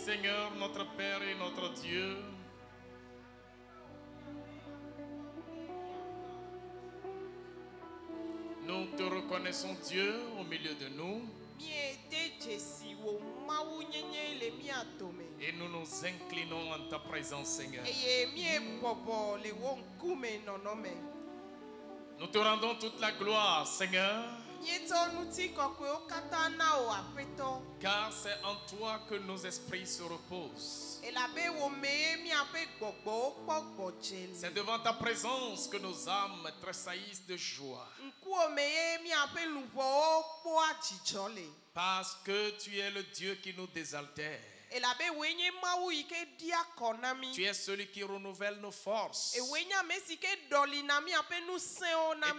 Seigneur, notre Père et notre Dieu. Nous te reconnaissons, Dieu, au milieu de nous. Et nous nous inclinons en ta présence, Seigneur. Nous te rendons toute la gloire, Seigneur. Car c'est en toi que nos esprits se reposent. C'est devant ta présence que nos âmes tressaillissent de joie. Parce que tu es le Dieu qui nous désaltère. Tu es celui qui renouvelle nos forces. Et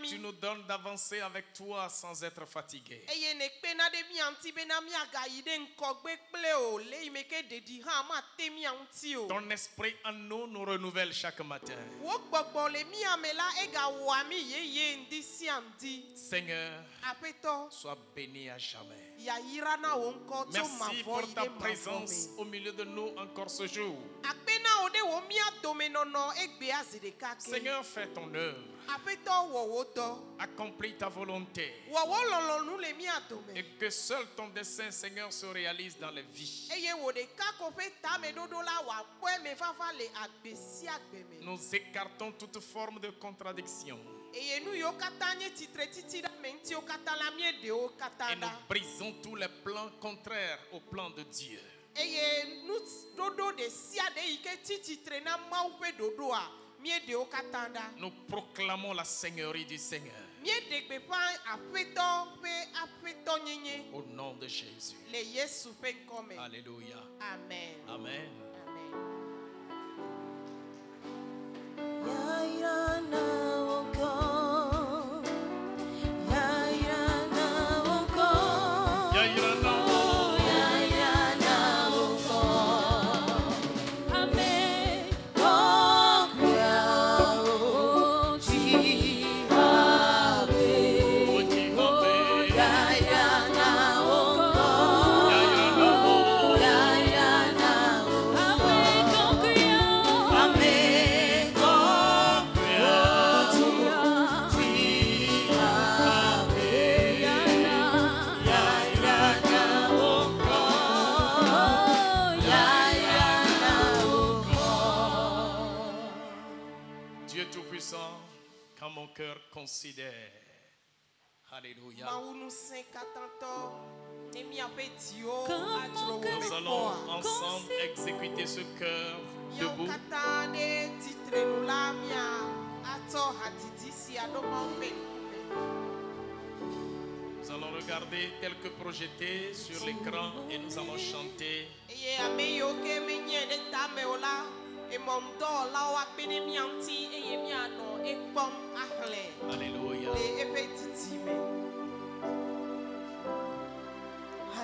tu nous donnes d'avancer avec toi sans être fatigué. Ton esprit en nous nous renouvelle chaque matin. Seigneur, sois béni à jamais. Merci pour ta présence au milieu de nous encore ce jour. Seigneur, fais ton œuvre. Accomplis ta volonté. Et que seul ton dessein, Seigneur, se réalise dans les vies. Nous écartons toute forme de contradiction. Et nous brisons tous les plans contraires au plan de Dieu. Nous proclamons la seigneurie du Seigneur. Au nom de Jésus. Alléluia. Amen. Amen. Quand mon cœur considère. Alléluia. Nous allons ensemble exécuter ce cœur debout. Nous allons regarder tel que projeté sur l'écran et nous allons chanter. Alléluia.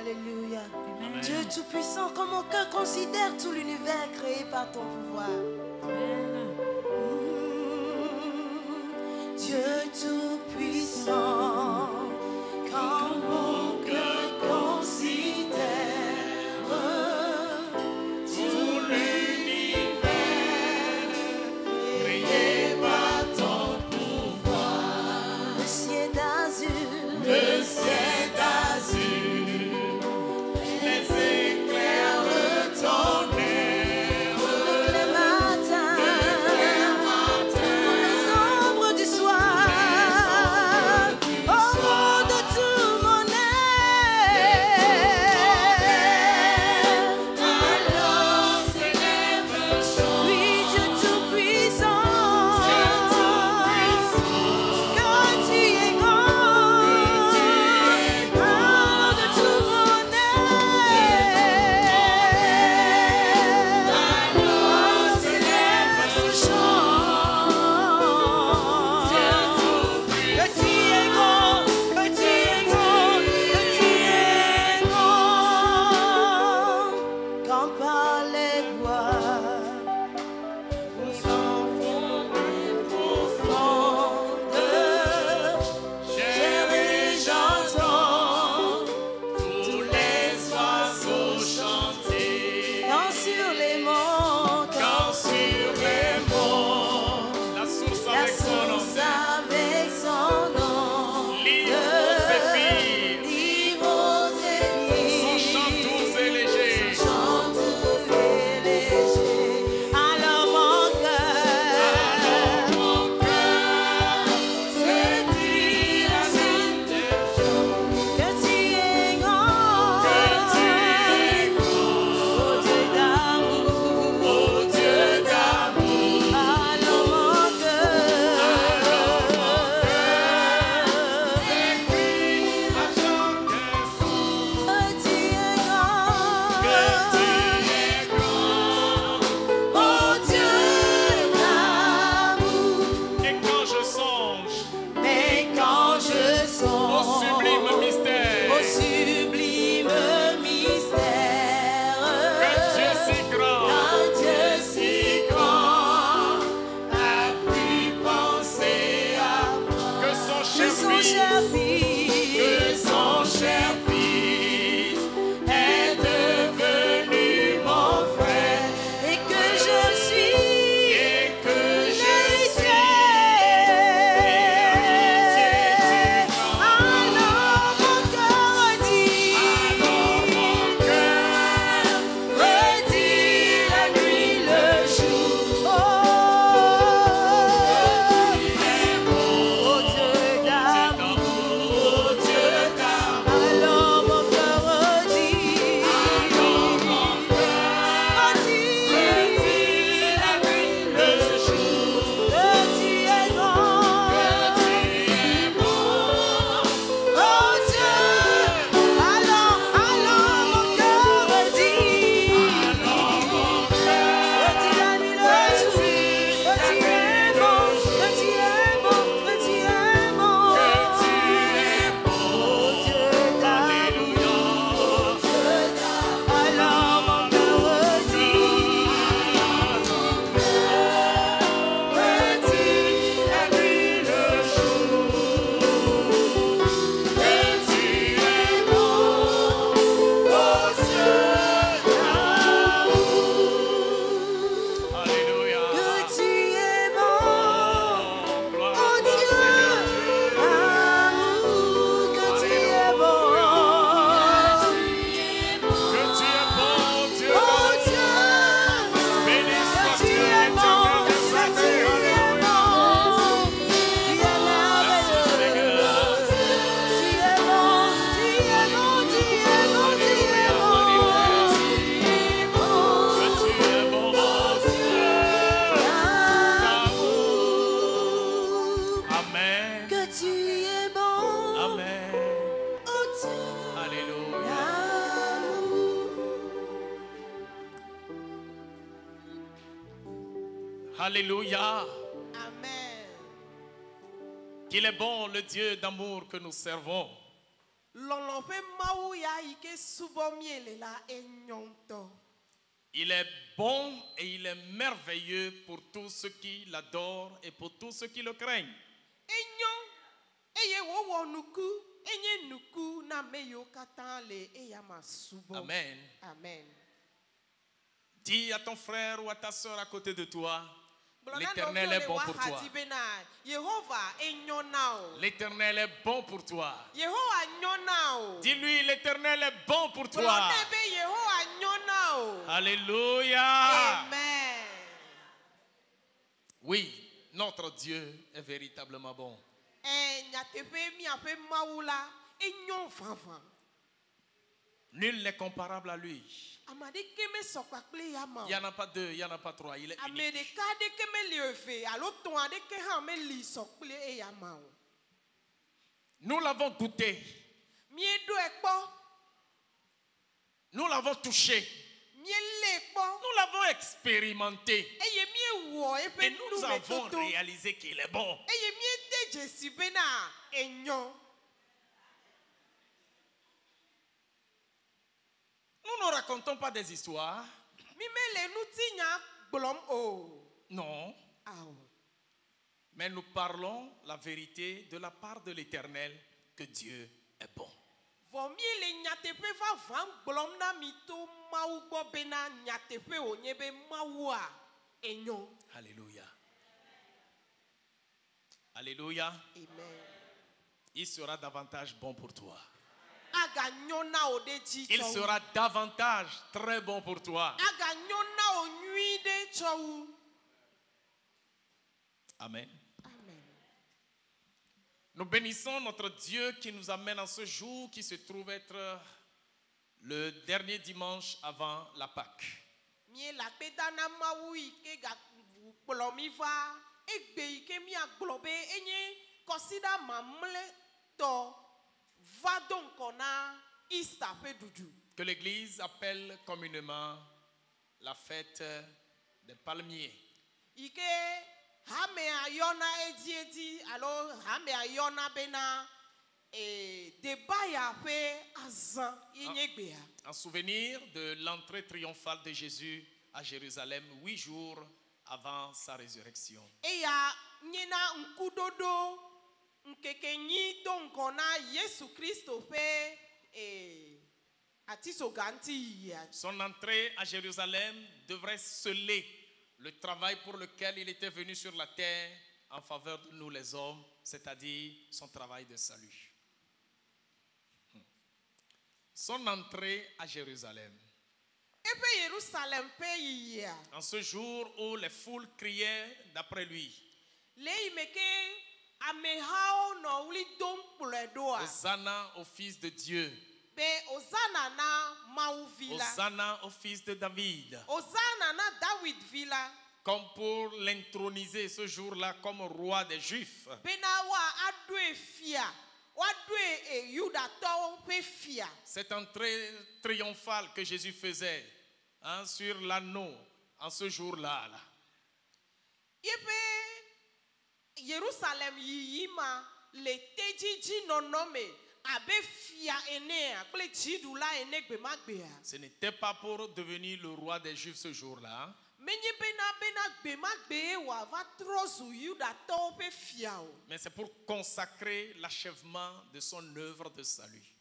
Alléluia. Amen. Dieu Tout-Puissant, comme mon cœur considère tout l'univers créé par ton pouvoir. Dieu Tout-Puissant, comme mon cœur considère tout l'univers créé par ton pouvoir. Le ciel d'azur, le ciel d'azur, les éclairs retournèrent, les matins, les ombres du soir. cher fils, que son cher fils est devenu mon frère et que je suis et que je suis alors mon cœur dit, redit la nuit le jour. Oh, Dieu d'amour, alors mon cœur redit, que tu es grand. Oh Dieu, alors mon cœur dit, redit la nuit le jour, que tu es bon, que tu es bon, que tu es bon. Oh Dieu d'amour, alors mon cœur redit, Alléluia. que tu es bon. Gloire Oh à toi, Dieu, amour, que tu es bon. que tu es bon, Dieu. Oh Dieu, Béni que sois tu Dieu, es bon, l'éternel des que tu armées. es Alléluia. bon. Tu es merveilleux. Tu es bon, tu es bon, tu es bon, tu es bon. Que tu es bon, Amour, Amen. que tu es bon. Amen. Oh Dieu. Alléluia. Alléluia. Amen. Qu'il est bon le Dieu d'amour que nous servons. Il est bon et il est merveilleux pour tous ceux qui l'adorent et pour tous ceux qui le craignent. Amen. Amen. Dis à ton frère ou à ta soeur à côté de toi, l'Éternel est bon pour toi. L'Éternel est bon pour toi. Dis-lui, l'Éternel est bon pour toi. Alléluia. Amen. Oui, notre Dieu est véritablement bon. Nul n'est comparable à lui. Il n'y en a pas deux, il n'y en a pas trois. Il est unique. Nous l'avons goûté. Nous l'avons touché. Nous l'avons expérimenté. Et nous avons réalisé qu'il est bon. Nous ne racontons pas des histoires. Non. Mais nous parlons la vérité de la part de l'Éternel que Dieu est bon. Alléluia. Alléluia. Amen. Il sera davantage bon pour toi. Il sera davantage très bon pour toi. Amen. Nous bénissons notre Dieu qui nous amène en ce jour qui se trouve être le dernier dimanche avant la Pâque. Que l'Église appelle communément la fête des palmiers. En souvenir de l'entrée triomphale de Jésus à Jérusalem 8 jours avant sa résurrection. Son entrée à Jérusalem devrait sceller le travail pour lequel il était venu sur la terre en faveur de nous les hommes, c'est-à-dire son travail de salut. Son entrée à Jérusalem. En ce jour où les foules criaient d'après lui, Hosanna au Fils de Dieu. Hosanna au Fils de David. Comme pour l'introniser ce jour-là comme roi des Juifs. Cette entrée triomphale que Jésus faisait sur l'anneau en ce jour-là. Ce n'était pas pour devenir le roi des Juifs ce jour-là. Mais c'est pour consacrer l'achèvement de son œuvre de salut.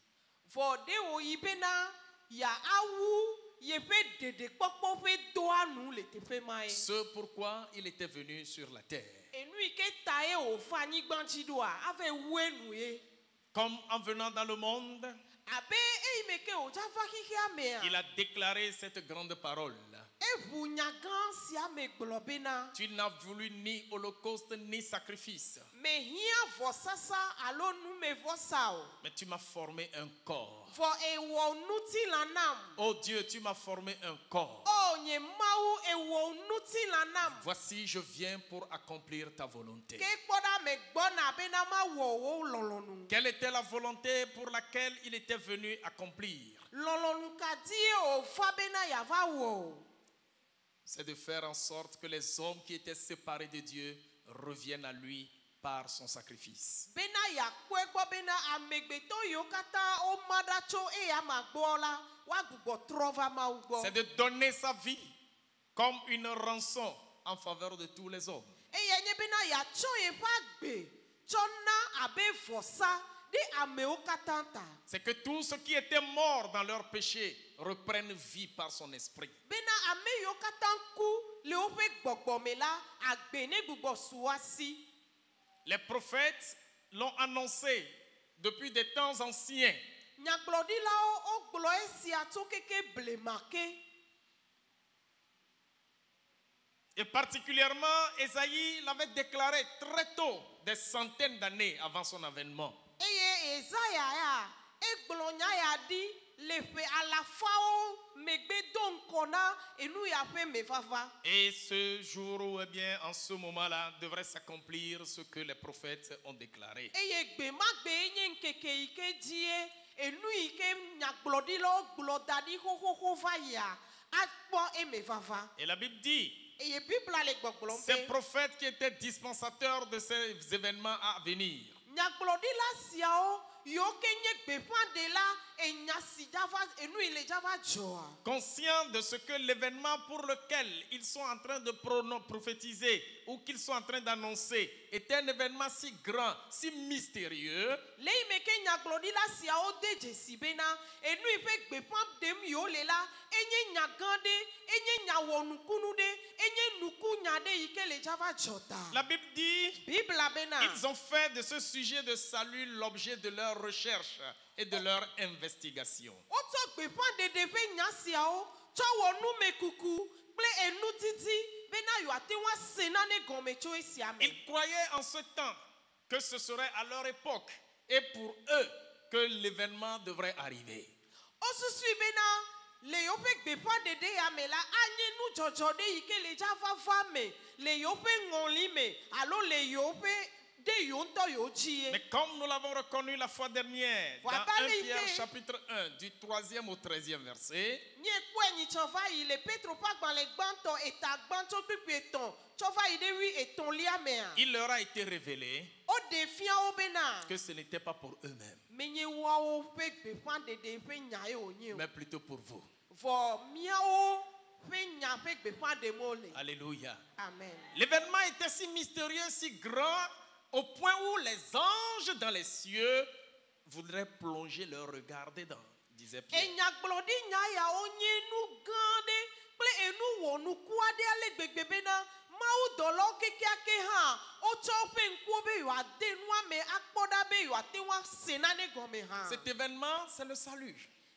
Ce pourquoi il était venu sur la terre. Comme en venant dans le monde, il a déclaré cette grande parole. Tu n'as voulu ni holocauste ni sacrifice. Mais tu m'as formé un corps. Oh Dieu, tu m'as formé un corps. Voici, je viens pour accomplir ta volonté. Quelle était la volonté pour laquelle il était venu accomplir? C'est de faire en sorte que les hommes qui étaient séparés de Dieu reviennent à lui par son sacrifice. C'est de donner sa vie comme une rançon en faveur de tous les hommes. C'est que tous ceux qui étaient morts dans leur péché reprennent vie par son esprit. Les prophètes l'ont annoncé depuis des temps anciens. Et particulièrement, Ésaïe l'avait déclaré très tôt, des centaines d'années avant son avènement. Et ce jour où, en ce moment-là, devrait s'accomplir ce que les prophètes ont déclaré. Et la Bible dit, ces prophètes qui étaient dispensateurs de ces événements à venir, conscients de ce que l'événement pour lequel ils sont en train de prophétiser ou qu'ils sont en train d'annoncer est un événement si grand, si mystérieux, la Bible dit, ils ont fait de ce sujet de salut l'objet de leur recherche et de leur investigation. Ils croyaient en ce temps que ce serait à leur époque et pour eux que l'événement devrait arriver. Mais comme nous l'avons reconnu la fois dernière, dans 1 Pierre chapitre 1, du 3e au 13e verset, il leur a été révélé que ce n'était pas pour eux-mêmes, mais plutôt pour vous. Alléluia. Amen. L'événement était si mystérieux, si grand, au point où les anges dans les cieux voudraient plonger leur regard dedans, disait Pierre. Enyagblɔɖi nya yawo nye nu gã aɖe kple enu wɔnuku aɖe ale gbegbe bena mawudɔlawo kekeake hã wotsɔ woƒe ŋkuwo be yewoade nua me akpɔ ɖa be yewoate ŋu ase nane gɔme hã. Cet événement, c'est le salut.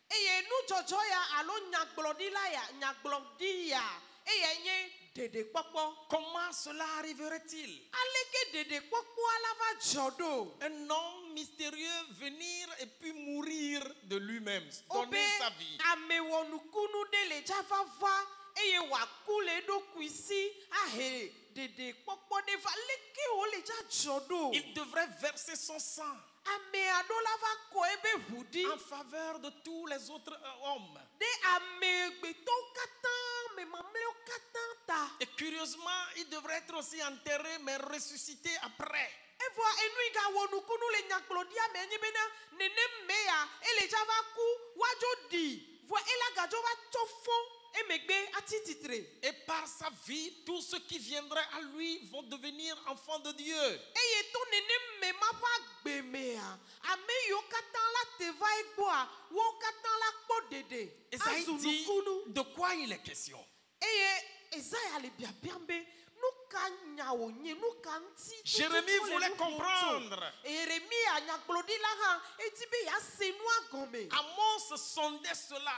Eye nudzɔdzɔ ya alo nyagblɔɖi ya eye nye ɖeɖekpɔkpɔ. Comment cela arriverait-il? Aleke ɖeɖekpɔkpɔa la va dzɔ ɖo? Un homme mystérieux venir et puis mourir de lui-même, donner sa vie. Ame wɔnukunu ɖe le dzava va eye wòaku le eɖokui si ahe ɖeɖekpɔkpɔ ɖe va leke wòle dza dzɔ ɖo? Il devrait verser son sang Ame aɖewo la va kɔ ebe ʋu ɖi en faveur de tous les autres hommes. ɖe amegbetɔwo katã, ame mamlɛwo katã ta. Et curieusement, il devrait être aussi enterré mais ressuscité après. Evɔa enu yi ga wɔ nukunu le nyagblɔɖia me nye bena nenem me ya ele dza va ku woadzo ɖi vɔ ela gadzo va tsɔ fɔ emegbe ati titre. Et par sa vie, tous ceux qui viendraient à lui vont devenir enfants de Dieu. Eye to nenem me ma ƒe agbe mea ame yiwo katã la te va egbɔa wo katã la kpɔ ɖeɖe Esaïe azu dit nukunu. de quoi il est question. Eye Ezaya le biabiam be nu ka nya wònye nu ka ŋuti. Jérémie voulait comprendre. Yeremia nyagblɔɖila hã edi be yease nua gɔme. Amos sondait cela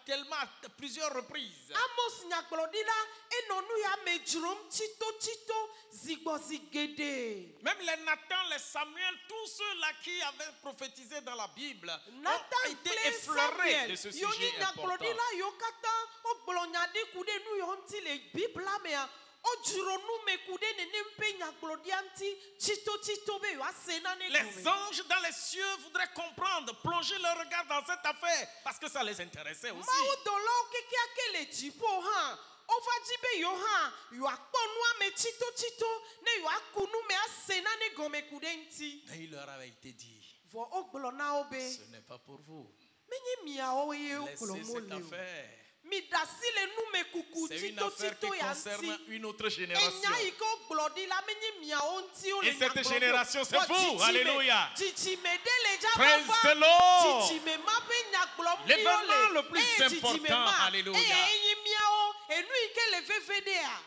tellement à plusieurs reprises. Amos nyagblɔɖila enɔ nu ya me dzrom tsito zigbɔzi geɖe. Même les Nathan, les Samuel, tous ceux-là qui avaient prophétisé dans la Bible ont Nathan été kple effleurés de Samuel ce yiwo nye sujet important. nyagblɔɖila yiwo katã wogblɔ nya ɖi ku ɖe nu yiwo ŋuti le Biblia mea wodzro nu me ku ɖe nenem ƒe nyagblɔɖia ŋuti tsito be yewoase nane Les gɔme. anges dans les cieux voudraient comprendre, plonger leur regard dans cette affaire parce que ça les intéressait aussi. Mawudɔlawo kekeake le dziƒo hã wova dzi be yewo hã yewoakpɔ nua me tsito ne yewoaku nu me ase nane gɔme ku ɖe ŋuti. Mais il leur avait été dit, Vɔ wogblɔ na wo be ce n'est pas pour vous. menye miawo ye Laissez wogblɔ mo cette le o. affaire. Mi ɖe asi le nume kuku C'est une affaire qui tsito ya concerne ŋuti. une autre génération. Enya yi ke wogblɔ ɖi la menye miawo ŋuti wo le Et cette nyagblɔ ɖo. génération, c'est Vɔ vous. dzidzime- Alléluia. Dzidzime ɖe le dza Praise va the Lord. dzidzime ma ƒe nyagblɔm L'événement le plus eye dzidzime important, ma alléluia. eye enyi miawo enu yi ke le veve ɖea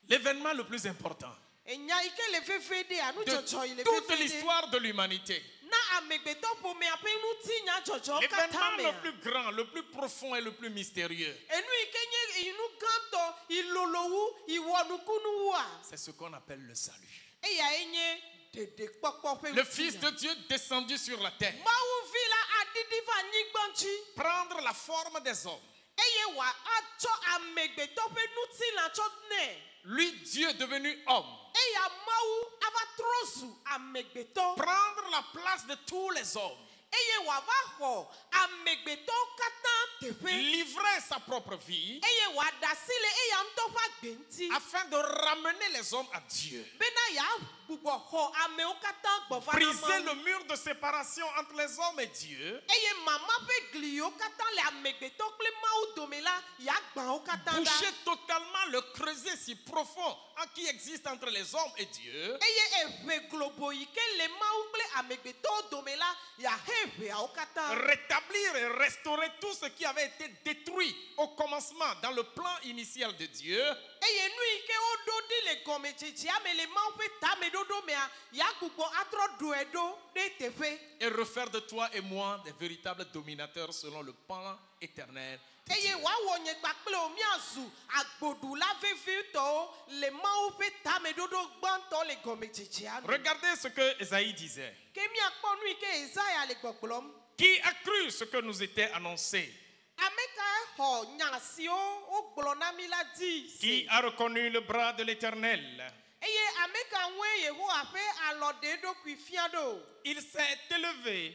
L'événement le plus important enya yi ke le veve ɖea nudzɔdzɔ yi de le toute veve ɖe l'histoire de l'humanité. na amegbetɔ ƒomea ƒe ŋuti nyadzɔdzɔ katã L'événement mea le plus grand, le plus profond et le plus mystérieux, enu yi ke nye inu gãtɔ ilolowu iwɔnukunua c'est ce qu'on appelle le salut. eyae nye ɖeɖekpɔkpɔ ƒe Le Fils de Dieu descendu sur la terre, Mawuvi la aɖiɖi va anyigba ŋuti prendre la forme des hommes. eye wòatsɔ amegbetɔ ƒe ŋutilã tsɔ nɛ. Lui, Dieu devenu homme, Eya Mawu ava trɔ zu amegbetɔ prendre la place de tous les hommes, eye wòava xɔ amegbetɔwo katã teƒe livrer sa propre vie eye wòaɖe asi le eya ŋutɔ ƒe agbe ŋuti afin de ramener les hommes à Dieu. bena yeagbugbɔ xɔ amewo katã gbɔ va na Briser le Mawu. mur de séparation entre les hommes et Dieu. Eye mama ƒe gli yiwo katã le amegbetɔ kple Mawu dome la yeagbã wo katã Boucher ɖa totalement le creuset si profond qui existe entre les hommes et Dieu. eye eʋe globo yi ke le Mawu kple amegbetɔwo dome la yeahe ʋeawo katã. Rétablir et restaurer tout ce qui avait été détruit au commencement dans le plan initial de Dieu. Eye nu yi ke woɖo ɖi le gɔmedzedzea me le Mawu ƒe tameɖoɖo mea yeagbugbɔ atrɔ ɖoe ɖo ɖe teƒe. Et refaire de toi et moi des véritables dominateurs selon le plan éternel de Eye Dieu. wòawɔ nye kpakple wo míazu agboɖula vevitɔwo le Mawu ƒe tameɖoɖo gbãtɔ le gɔmedzedzea me. Regardez ce que Esaïe disait. Ke míakpɔ nu yi ke Ezaya le gbɔgblɔm. Qui a cru ce que nous était annoncé? Ame kae xɔ nya siwo wogblɔ na mí la dzi Qui se? a reconnu le bras de l'Éternel? Eye ame ka ŋue Yehowa ƒe alɔ ɖe eɖokui fia ɖo? Il s'est élevé,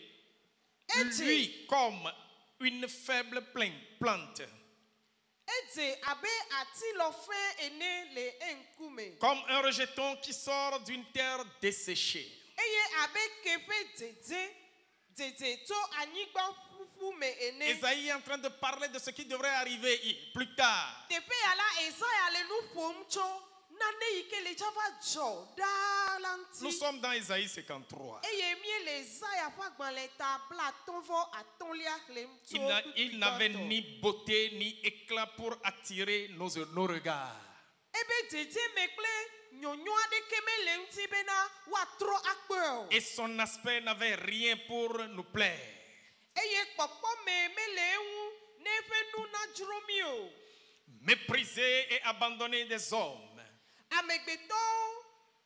Edze lui, comme une faible plante, edze abe atilɔ fɛ̃ ene le eŋkume. comme un rejeton qui sort d'une terre desséchée. Eye abe ke ƒe dzedze tso anyigba ƒuƒu me ene. Esaïe est en train de parler de ce qui devrait arriver plus tard. Teƒe ya la Ezaya le nu ƒom tso nane yi ke le tsava dzɔ ɖaa la Nous ŋuti. sommes dans Isaïe 53. Eye mie le Zaya ƒe agbalẽ ta bla atɔ̃ vɔ atɔ̃lia xlẽm tso Il n'avait tutuitɔ ni beauté ni éclat pour attirer nos regards. ebe dzedzeme kple nyɔnyɔ aɖeke mele ŋuti bena woatrɔ akpɔe o. Et son aspect n'avait rien pour nous plaire. Eye kpɔkpɔ me mele eŋu ne eƒe nu nadzro mi o. Méprisé et abandonné des hommes. Amegbetɔwo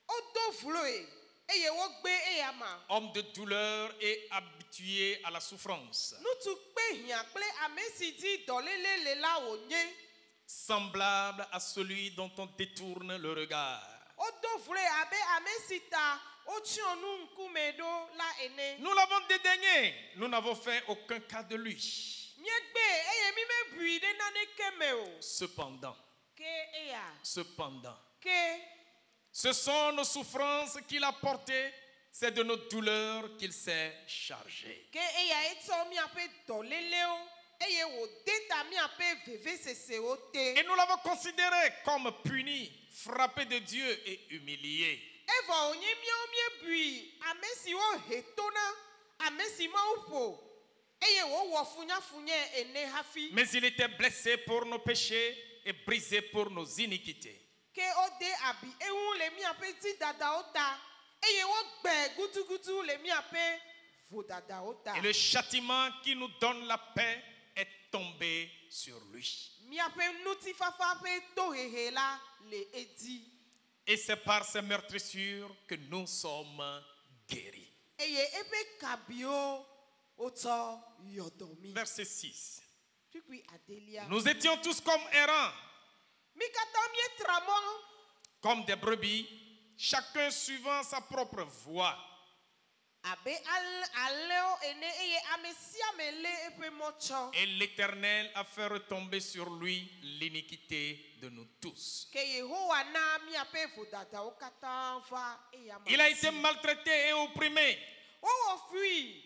wodo vloe eye wogbe eyama. Homme de douleur et habitué à la souffrance. Ŋutsu kpe hiã kple ame si dzi dɔléle le la wònye. Semblable à celui dont on détourne le regard. Wodo vloe abe ame si ta wotsyɔ nu ŋkume ɖo la ene. Nous l'avons dédaigné. Nous n'avons fait aucun cas de lui. Míegbe eye mi mebui ɖe naneke me o. Cependant, Ke eya. Cependant, ce sont nos souffrances qu'il a portées, c'est de nos douleurs qu'il s'est chargé. Ke eya etsɔ miaƒe dɔlélewo eye wòde ta miaƒe vevesesewo te. Et nous l'avons considéré comme puni, frappé de Dieu et humilié. Evɔ wònye míawo miebui ame si wohe to na, ame si Mawu ƒo eye wòwɔ funyafunyae ene hafi. Mais il était blessé pour nos péchés et brisé pour nos iniquités. Ke wode abi eŋu le miaƒe dzidadawo ta eye wogbɛ gudugudu le miaƒe vodadawo ta. Et le châtiment qui nous donne la paix est tombé sur lui. Miaƒe ŋutifafa ƒe tohehe la le edi. Et c'est par ces meurtrissures que nous sommes guéris. Eye eƒe kabiwo wotsɔ yɔdɔ mi. Verset 6. Tukui adelia. Nous étions tous comme errants, Mi katã mietra mɔ comme des brebis, chacun suivant sa propre voie. abe alẽwo ene eye ame sia ame lé eƒe mɔ tsɔ. Et l'Éternel a fait retomber sur lui l'iniquité de nous tous. Ke Yehowa na miaƒe vodadawo katã va eyama. Il a été maltraité et opprimé. Wowɔ fui.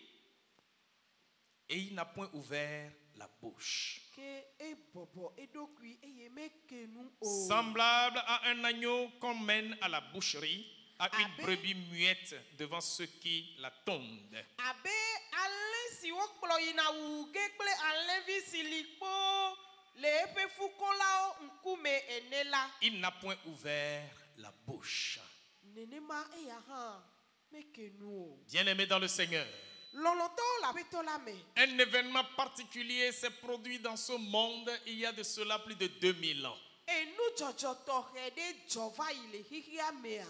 Et il n'a point ouvert la bouche. Ke ebɔbɔ eɖokui eye meke nu o. Semblable à un agneau qu'on mène à la boucherie, à une Abe. brebis muette devant ceux qui la tondent. Abe alẽ si wokplɔ yina wuge kple alẽvi si li kpoo le eƒe fukɔlawo ŋkume ene la. Il n'a point ouvert la bouche. Nenema eya hã meke nu o. Bien-aimés dans le Seigneur, Lɔlɔtɔwo le aƒetɔ la me. un événement particulier s'est produit dans ce monde il y a de cela plus de 2000 ans. Enu dzɔdzɔ tɔxɛ ɖe dzɔ va yi le xixia mea.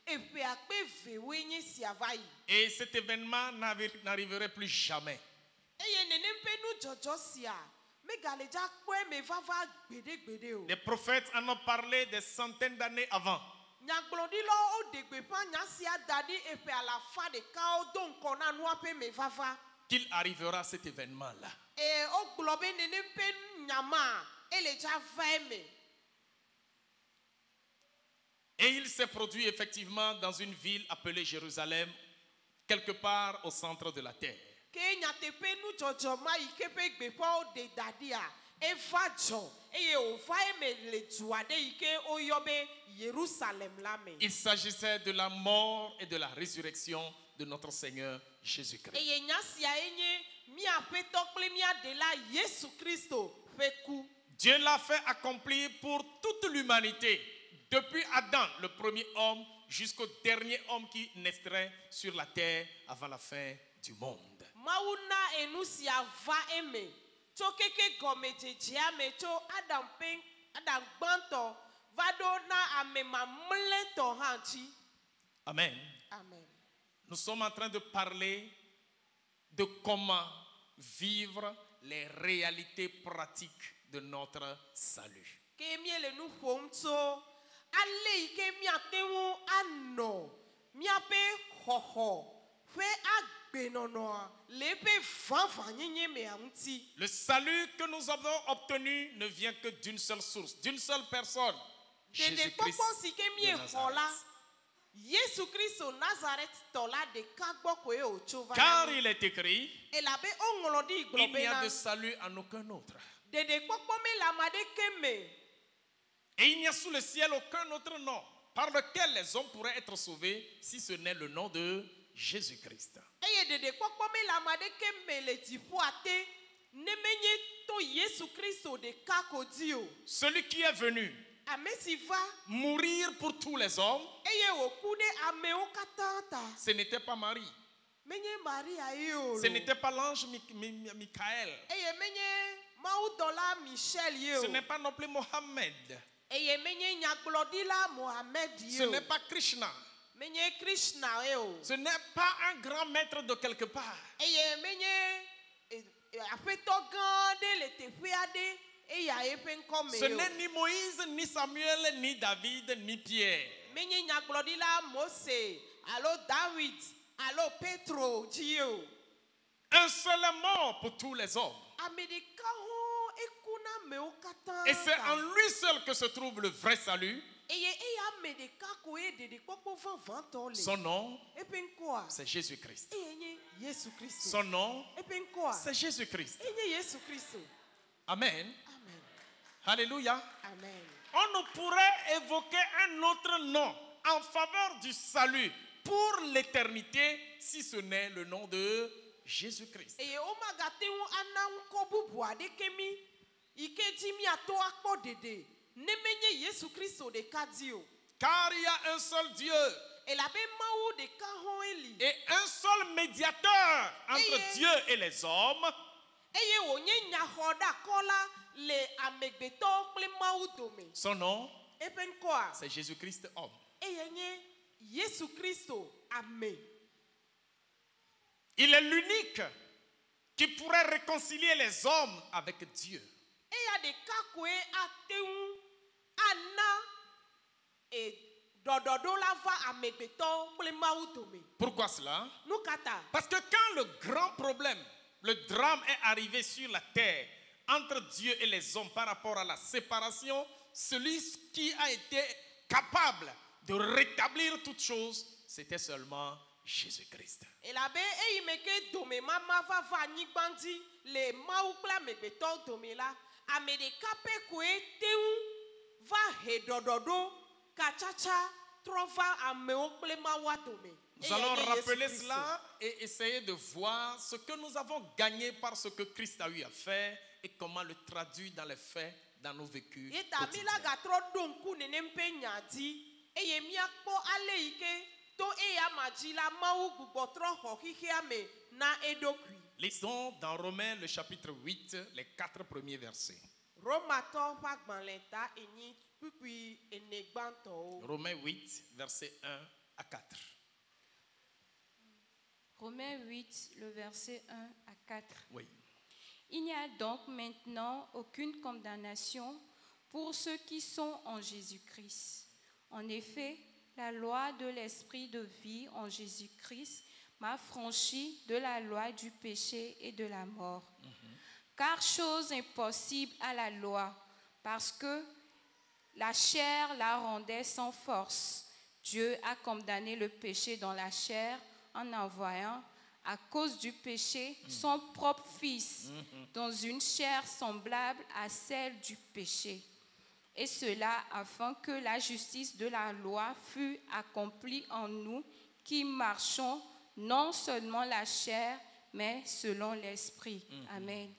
Eƒe akpe vewoe nye sia va yi. Et cet événement n'arriverait plus jamais. Eye nenem ƒe nu dzɔdzɔ sia megale dza kpɔe me vava gbeɖegbeɖe o. Les prophètes en ont parlé des centaines d'années avant. Nyagblɔɖilawo woɖe gbeƒã nya sia da ɖi eƒe alafa ɖekawo do ŋkɔ na nua ƒe me vava. Qu'il arrivera cet événement-là. Eye wogblɔ be nenem ƒe nyama ele dza va eme. Et il s'est produit effectivement dans une ville appelée Jérusalem, quelque part au centre de la terre. Ke nyateƒe nudzɔdzɔ ma yi ke ƒe gbeƒãwo ɖe da ɖia eva dzɔ eye wòva eme le du aɖe yi ke woyɔ be Yerusalem la me. Il s'agissait de la mort et de la résurrection de notre Seigneur Jésus-Christ. Eye nya siae nye miaƒetɔ kple miaɖela Yesu Kristo ƒe ku. Dieu l'a fait accomplir pour toute l'humanité, depuis Adam, le premier homme, jusqu'au dernier homme qui naîtrait sur la terre avant la fin du monde. Mawu na enu sia va eme tso keke gɔmedzedzea me tso Adam gbãtɔ va ɖo na ame mamlɛtɔ hã dzi. Amen. Amen. Nous sommes en train de parler de comment vivre les réalités pratiques de notre salut. Ke miele nu ƒom tso ale yi ke miate ŋu anɔ miaƒe xɔxɔ ƒe agbenɔnɔa le eƒe vavãnyenye mea ŋuti. Le salut que nous avons obtenu ne vient que d'une seule source, d'une seule personne, Jésus-Christ Ɖeɖekpɔkpɔ si ke de miexɔ la Nazareth. Yesu Kristo Nazaret tɔ la ɖeka gbɔ koe wòtso va Car na mi. il est écrit, Elabe woŋlɔ ɖi gblɔ il n'y a bena de salut en aucun autre. ɖeɖekpɔkpɔ mele ame aɖeke me Et il n'y a sous le ciel aucun autre nom par lequel les hommes pourraient être sauvés si ce n'est le nom de Jésus-Christ. eye dede kpɔkpɔ mi le ame aɖeke me le dziƒoa te ne menye to Yesu Kristo ɖeka ko dzi o. Celui qui est venu Ame si va mourir pour tous les hommes, eye wòku ɖe amewo katã ta. ce n'était pas Marie, Menye Maria ye o. ce n'était pas l'ange Michael, Eye menye mawudɔla Michel ye ce o. n'est pas non plus Mohammed, Eye menye nyagblɔɖila Mohamed ye ce o. n'est pas Krishna, Menye Krishna ye o. ce n'est pas un grand maître de quelque part. Eye menye aƒetɔ gã aɖe le teƒe aɖe eya eƒe ŋkɔ me Ce ye o. n'est ni Moïse, ni Samuel, ni David, ni Pierre. Menye nyagblɔɖila Mose alo David alo Petro dzi ye o. Un seul est mort pour tous les hommes. Ame ɖeka hõ eku na amewo katã Et c'est en ta. lui seul que se trouve le vrai salut. Eye eya ame ɖeka ko ye ɖeɖekpɔkpɔ vavãtɔ le. Son nom, Eƒe ŋkɔa c'est Jésus-Christ. eye nye Yesu Kristo. Son nom, Eƒe ŋkɔa c'est Jésus-Christ. eye nye Yesu Kristo. Amen. Amen. Alléluia. Amen. On ne pourrait évoquer un autre nom en faveur du salut pour l'éternité si ce n'est le nom de Jésus-Christ. Eye womagate ŋu ana ŋkɔ bubu aɖeke mi yi ke dzi miato akpɔ ɖeɖe ne menye Yesu Kristo ɖeka dzi o. Car il y a un seul Dieu Elabe Mawu ɖeka hɔ̃ eli. et un seul médiateur entre Et- Dieu et les hommes, Eye wònye nyaxɔɖakɔla le amegbetɔwo kple Mawu dome. son nom, Eƒe ŋkɔa c'est Jésus-Christ homme. eye nye Yesu Kristo ame. Il est l'unique qui pourrait réconcilier les hommes avec Dieu. Eya ɖeka koe ate ŋu ana ɖɔɖɔɖo la va amegbetɔwo kple Mawu dome. Pourquoi cela? Nu ka ta? Parce que quand le grand problème, le drame est arrivé sur la terre entre Dieu et les hommes par rapport à la séparation, celui qui a été capable de rétablir toutes choses, c'était seulement Jésus-Christ. Elabe eyi me ke dome mama va va anyigba dzi le Mawu kple amegbetɔwo dome la, ame ɖeka pe koe te ŋu va he ɖɔɖɔɖo katsatsa trɔ va amewo kple Mawua dome. Nous Eya allons nye Yesu rappeler Kristo. cela et essayer de voir ce que nous avons gagné par ce que Christ a eu à faire et comment le traduire dans les faits, dans nos vécus Ye ta mi quotidiens. la gatrɔ ɖo ŋku nenem ƒe nya dzi eye míakpɔ ale yi ke to eya ma dzi la Mawu gbugbɔ trɔ xɔ xixea me na eɖokui. Lisons dans Romains le chapitre 8, les 4 premiers versets. Romatɔ ƒe agbalẽ ta enyi kpukpui ene gbãtɔwo. Romains 8, versets 1 à 4. Romains 8, le verset 1 à 4. Oui. Il n'y a donc maintenant aucune condamnation pour ceux qui sont en Jésus-Christ. En effet, la loi de l'esprit de vie en Jésus-Christ m'a franchi de la loi du péché et de la mort. Car chose impossible à la loi, parce que la chair la rendait sans force. Dieu a condamné le péché dans la chair en envoyant, à cause du péché, son propre Fils dans une chair semblable à celle du péché. Et cela afin que la justice de la loi fût accomplie en nous qui marchons non seulement la chair, mais selon l'esprit. Amen.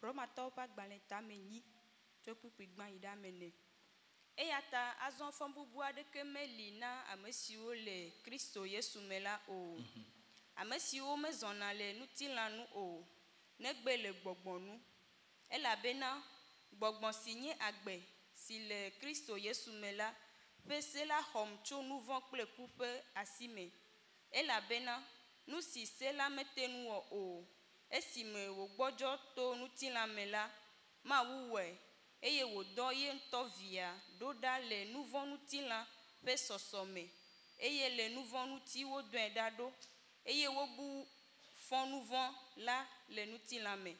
Romatɔwo ƒe agbalẽ tame nyi tso kpukpui gbã yi ɖe ame ne. Eya ta azɔ fɔm bubu aɖeke meli na ame siwo le Kristo Yesu me la o. Ame siwo mezɔna le ŋutilã nu o, negbe le gbɔgbɔ nu. Elabena gbɔgbɔ si nye agbe si le Kristo Yesu me la ƒe se la xɔm tso nu vɔ̃ kple ku ƒe asi me. Elabena nu si se la mete nu wɔ o, esime wògbɔdzɔ to ŋutilã me la, Mawu wɔe, eye wòdɔ ye ŋutɔ via ɖo ɖa le nu vɔ̃ ŋutilã ƒe sɔsɔme, eye le nu vɔ̃ ŋuti wodɔe ɖa ɖo, eye wobu fɔ nu vɔ̃ la le ŋutilã me,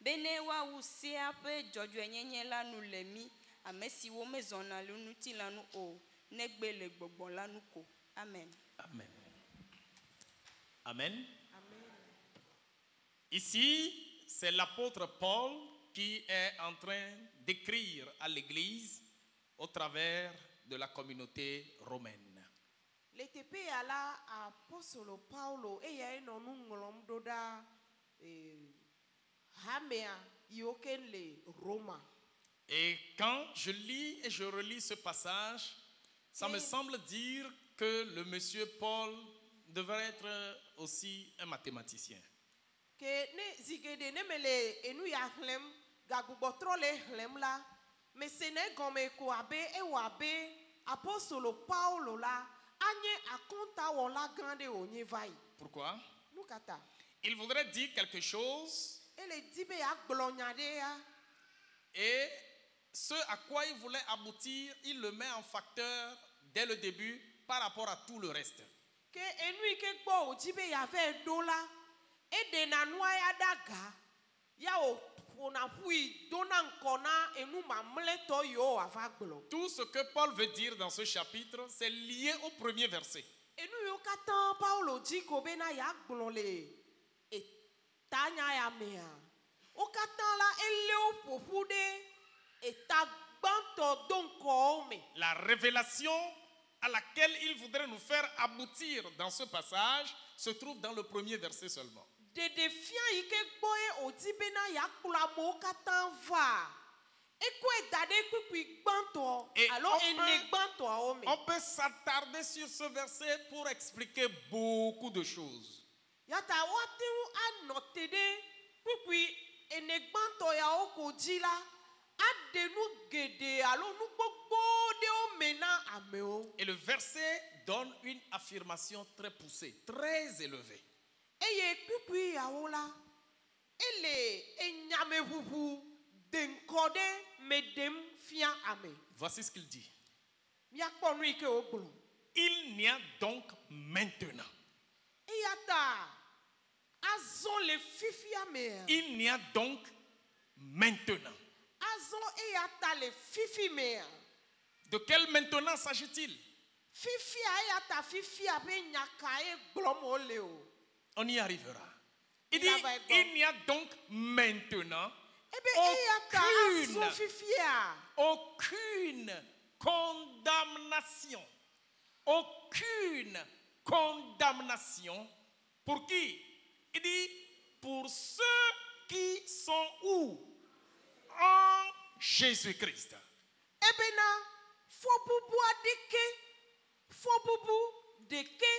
be ne woawu sea ƒe dzɔdzɔenyenye la nu le mí, ame siwo mezɔna le ŋutilã nu o, negbe le gbɔgbɔ la nu ko. Amen. Amen. Amen. Ici, c'est l'apôtre Paul qui est en train d'écrire à l'Église au travers de la communauté romaine. Le teƒe ya la apostolo Paulo eya enɔ nu ŋlɔm ɖo ɖa hamea yiwo ke le Roma. Et quand je lis et je relis ce passage, ça me semble dire que le monsieur Paul devrait être aussi un mathématicien. Ke ne zigede ne me le enu ya xlẽm gagbugbɔtrɔ le xlẽm la, me se ne gɔme ko abe ewɔ abe apostolo Paulo la anye akɔntawɔla gã ɖe wònye va yi. Pourquoi? Nu ka ta? Il voudrait dire quelque chose Ele di be yeagblɔ nya ɖe ya. et ce à quoi il voulait aboutir, il le met en facteur dès le début par rapport à tout le reste. Ke enu yi ke gbɔ wòdzi be yeave ɖo la, eɖena nua ya ɖe aga, ya wòƒona ƒui dona ŋkɔ na enu mamlɛtɔ yiwo wòava gblɔ. Tout ce que Paul veut dire dans ce chapitre, c'est lié au premier verset. Enu yiwo katã Paulo dzi ko bena yeagblɔ le etanya ya mea, wo katã la ele wo ƒoƒu ɖe eta gbãtɔ do ŋkɔwo me. La révélation à laquelle il voudrait nous faire aboutir dans ce passage se trouve dans le premier verset seulement. Ɖeɖefia yi ke gbɔ ye wòdi bena yeakplɔ amewo katã va, ekoe da ɖe kpukpui gbãtɔ Et alo ene gbãtɔawo me. On peut s'attarder sur ce verset pour expliquer beaucoup de choses. Yata woate ŋu anɔ te ɖe kpukpui ene gbãtɔ yawo ko dzi la, aɖe nu geɖe alo nu gbogbo ɖewo me na amewo. Et le verset donne une affirmation très poussée, très élevée. Eye kpukpui yawo la, ele enyameʋuʋu de ŋkɔ ɖe me ɖem fia ame. Voici ce qu'il dit. Míakpɔ nu yi ke wogblɔ. Il n'y a donc maintenant. Eya ta azɔ le fifia mea. Il n'y a donc maintenant. Azɔ eya ta le fifi mea. De quel maintenant s'agit-il? Fifia eya ta fifia be nyaka ye gblɔm wole o. On y arrivera. Il dit, il n'y a donc maintenant Ebe eya ta azɔ fifia. aucune condamnation. Aucune condamnation. Pour qui? Il dit, pour ceux qui sont où? En Jésus-Christ. Ebe na fɔbubu aɖeke, fɔbubu ɖeke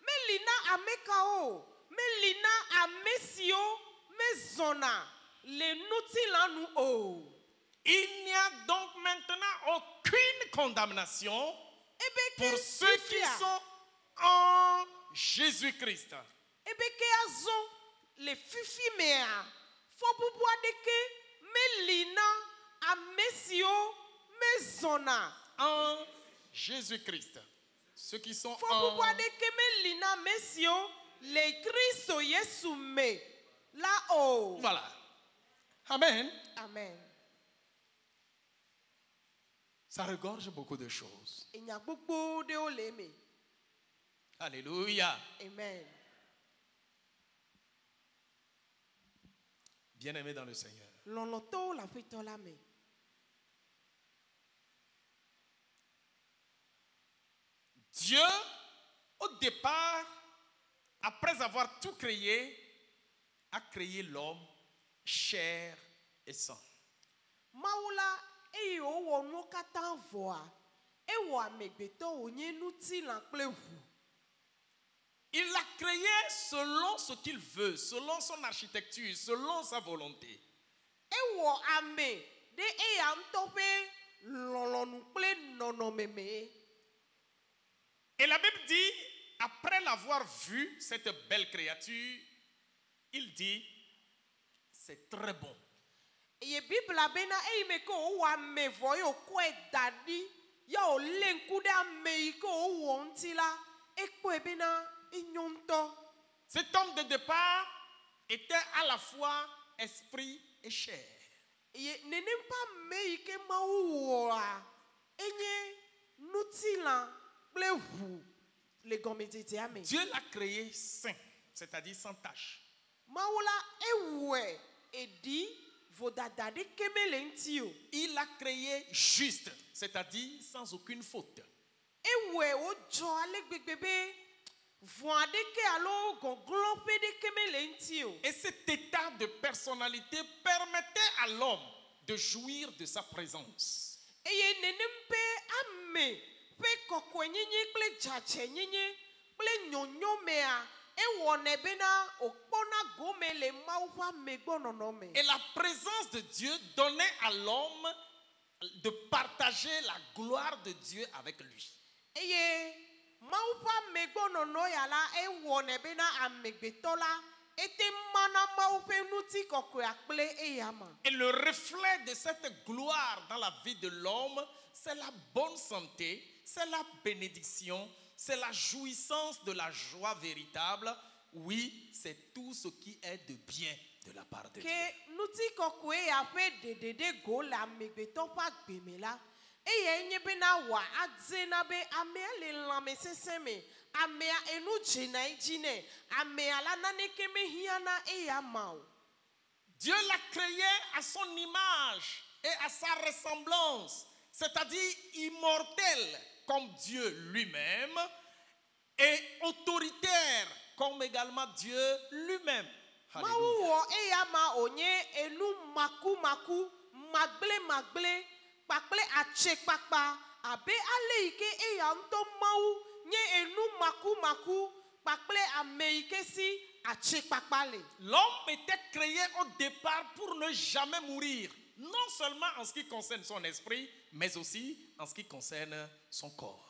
melina amekawo, melina ame siwo mezɔna le nutilã nu o. Il n'y a donc maintenant aucune condamnation Ebe ke pour ceux qui fifia, sont en Jésus-Christ. ebe ke azɔ le fifi mea, fɔbubu aɖeke melina ame siwo mezɔna. En Jésus-Christ. Ceux qui sont Fɔbubu en... aɖeke melina ame siwo le Kristo Yesu me la o. Voilà. Amen. Amen. Ça regorge beaucoup de choses. Enya gbogbo ɖewo le eme. Alléluia. Amen. Bien-aimés dans le Seigneur. Lɔlɔtɔwo le Aƒetɔ la me. Dieu, au départ, après avoir tout créé, a créé l'homme, chair et sang. Mawu la eye wòwɔ nuwo katã vɔa, ewɔ amegbetɔ wònye ŋutilã kple ʋu. Il l'a créé selon ce qu'il veut, selon son architecture, selon sa volonté. Ewɔ ame ɖe eya ŋutɔ ƒe lɔlɔnu kple nɔnɔme me. Et la Bible dit, après l'avoir vu, cette belle créature, il dit, c'est très bon. Eye Bibla bena eyi me ke wòwɔ ame vɔ ye wòkɔe da ɖi ya wòlé ŋku ɖe ame yi ke wòwɔ ŋuti la, ekpɔe bena enyo ŋutɔ. Cet homme de départ était à la fois esprit et chair. Eye nenem ƒe ame yi ke Mawu wɔa, enye ŋutilã kple ʋu le gɔmedzedzea me. Dieu l'a créé saint, c'est-à-dire sans tache. Maula ewe edi vodada de kemele ntio. Il l'a créé juste, c'est-à-dire sans aucune faute. Ewe ojo alegbebebe voade ke alo gonglope de kemele ntio. Et cet état de personnalité permettait à l'homme de jouir de sa présence. Eye nenempe ame pe kokwenyinyi kple dzachenyinyi kple nyonyomea ewonebena okpona gome le mauva megbononome. Et la présence de Dieu donnait à l'homme de partager la gloire de Dieu avec lui. Eye mauva megbonono yala ewonebena amegbetola ete mana mauve nuti kokwe akple eyama. Et le reflet de cette gloire dans la vie de l'homme, c'est la bonne santé, c'est la bénédiction, c'est la jouissance de la joie véritable. Oui, c'est tout ce qui est de bien de la part de Dieu. Ke nuti kokwe ape de go la megbeto pa gbemela. Eye nyebena wa adzena be amea le lame seseme. Amea enu jena ijine. Amea la naneke mehiana eyamao. Dieu l'a créé à son image et à sa ressemblance, c'est-à-dire immortel comme Dieu lui-même et autoritaire comme également Dieu lui-même. Alléluia. Mauwo eyama onye enu maku magle pakple achekpakpa abe aleike eyanto mau nye enu maku pakple ameike si achekpakpale. L'homme était créé au départ pour ne jamais mourir, non seulement en ce qui concerne son esprit, mais aussi en ce qui concerne son corps.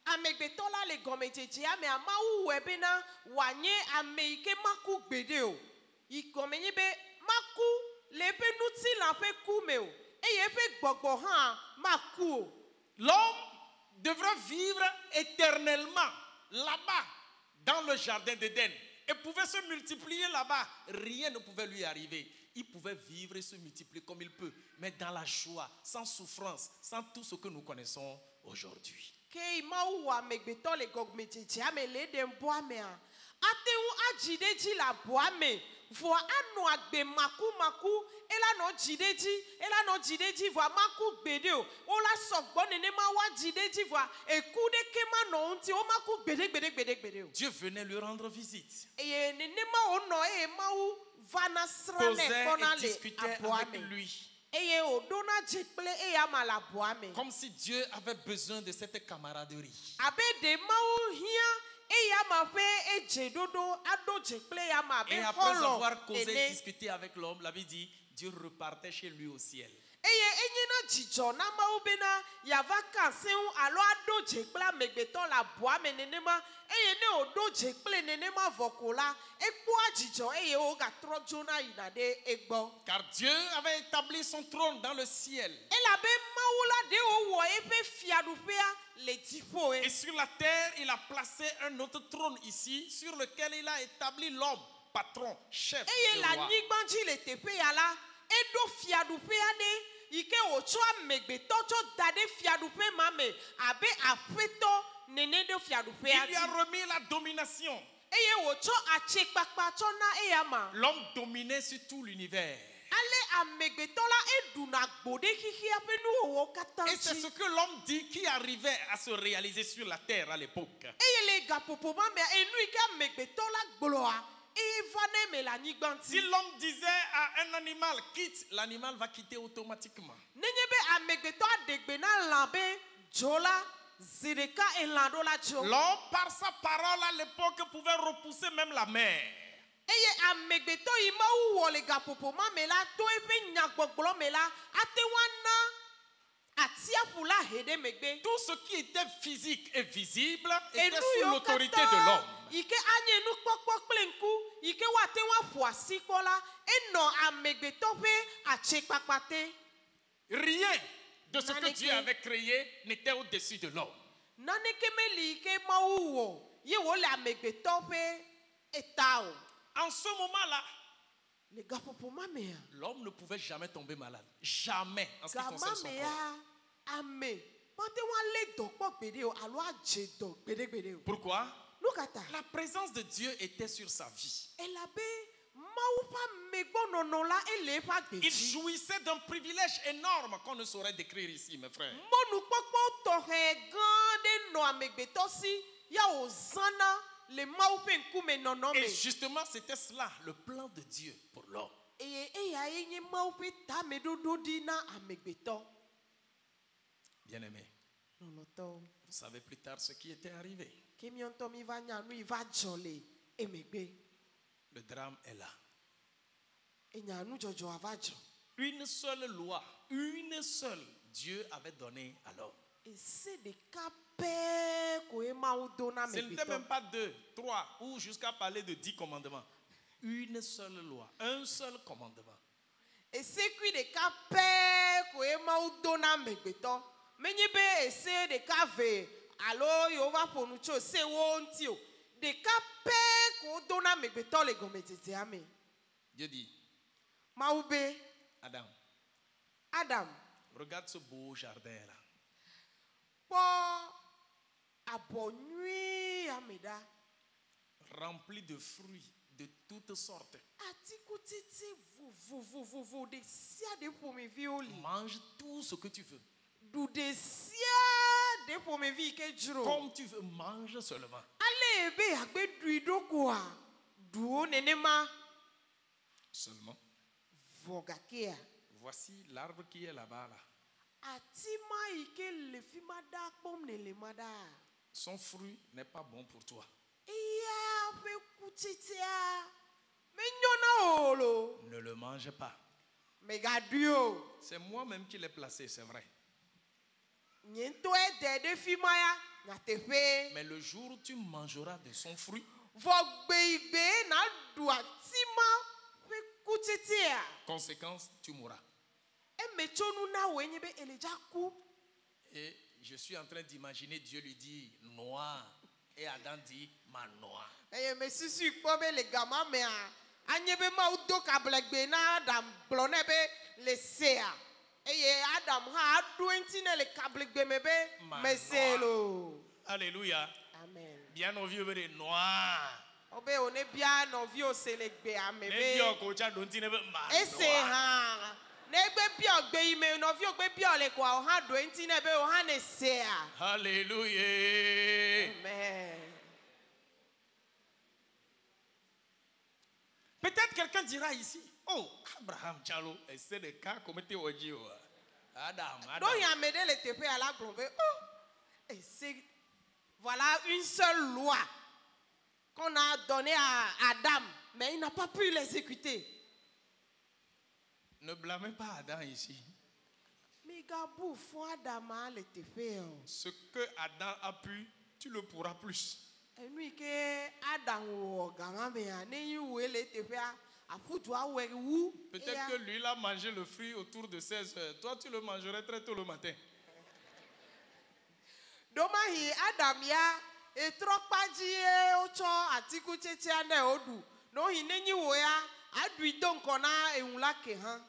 Amegbetola le gomejeje ame amau webena wanye ameike maku gbedeo. Igomenye be maku lepe nuti la pe kumeo. Eye pe gbogbo han maku. L'homme devrait vivre éternellement là-bas, dans le jardin d'Éden, et pouvait se multiplier là-bas. Rien ne pouvait lui arriver. Il pouvait vivre et se multiplier comme il peut, mais dans la joie, sans souffrance, sans tout ce que nous connaissons aujourd'hui. Ke mau amegbeto le gomejeje ame le den boamea. Ateu ajideji la boame. Vo anu agbe maku ela no jideji vo maku gbedeo ola sogbo nene ma wa jideji vo ekude kema no nti o maku gbede. Dieu venait lui rendre visite, Eye nene ma ono e mau vana srane causait kona et le discutait avec aboame. lui, Eye odona jekple e amala boame. comme si Dieu avait besoin de cette camaraderie. Abe de mau hia eyama fe ejedodo ado jekple yama be Et après holo avoir causé et ene. discuté avec l'homme, la Bible dit, Dieu repartait chez lui au ciel. Eye enyina jijo na maubena yava kanseun alo ado jekpla megbeton la boame nenema eye ne odo jekple nenema vokola ekpo ajijo eye o ga trojona inade egbo. Car Dieu avait établi son trône dans le ciel. Ela be maula de owo epe fiadupea le tipo Et sur la terre, il a placé un autre trône ici, sur lequel il a établi l'homme, patron, chef eye et la roi. nyigbanji le tepe yala edo fiadupea de ike ocho megbeton cho dade fiadupe mame abe afeto nene de fiadupea Il lui a remis la domination. eye ocho achekpakpa chona eyama. L'homme dominait sur tout l'univers. Ale amegbetola eduna gbode hihi apenu owo Et c'est katanji. ce que l'homme dit qui arrivait à se réaliser sur la terre à l'époque. Eye le gapopo mame enu ike amegbetola gbloa eye vane me la Si nyigbanti. l'homme disait à un animal, quitte, l'animal va quitter automatiquement. Nenyebe amegbeto adegbe na lambe jola zireka elandola jo. L'homme, par sa parole à l'époque, pouvait repousser même la mer. Eye amegbeto ima uwo le gapopo mame la to epe nyagbogbo me la atewana atiapula hede megbe. Tout ce qui était physique et visible était Enu sous yo l'autorité kata, de l'homme. Ike anye nu kpokpo kplenku, ike wate wa fuasi kola, eno amegbeto pe achekpakpate. Rien de ce que Naneke. Dieu avait créé n'était au-dessus de l'homme. Naneke meli ike mauwo, ye wo le amegbeto pe etao. En ce moment-là, Le gapopo mamea. l'homme ne pouvait jamais tomber malade. Jamais en ce qui concerne son corps. Gamamea ame. Pante wa le dokpo gbede o, alo aje dok gbede o. Pourquoi? Lukata. La présence de Dieu était sur sa vie. Elabe Il jouissait d'un privilège énorme qu'on ne saurait décrire ici, mes frères. Et justement, c'était cela, le plan de Dieu pour l'homme. Bien-aimé, vous savez plus tard ce qui était arrivé. Le drame est là. Une seule loi, une seule, Dieu avait donné à l'homme. Ce n'était même pas 2, 3 ou jusqu'à parler de 10 commandements. Une seule loi, un seul commandement. Dieu dit, Adam, regarde ce beau jardin là. Rempli de fruits de toutes sortes. Mange tout ce que tu veux. Comme tu veux, mange seulement. Seulement. Voici l'arbre qui est là-bas là. Son fruit n'est pas bon pour toi. Ne le mange pas. C'est moi-même qui l'ai placé, c'est vrai. Mais le jour où tu mangeras de son fruit, conséquence, tu mourras. Et je suis en train d'imaginer Dieu lui dit noir. Et Adam dit ma noix. Alléluia. Amen. Bien au vieux de noir. On est bien au vieux c'est les bé. Alléluia. Amen. Peut-être quelqu'un dira ici, oh, Abraham, Tchalo, et c'est le cas comme tu as dit. Adam. Donc il y a médé les TP à la globe. Oh, et c'est voilà une seule loi qu'on a donnée à Adam, mais il n'a pas pu l'exécuter. Ne blâmez pas Adam ici. Ce que Adam a pu, tu le pourras plus. Peut-être que lui, il a mangé le fruit autour de 16 heures. Toi, tu le mangerais très tôt le matin. Domahi Adam ya etrokpaji ocho atiku cheche ane odu no hinenyi wo ya adu idon kona ehunla ke han.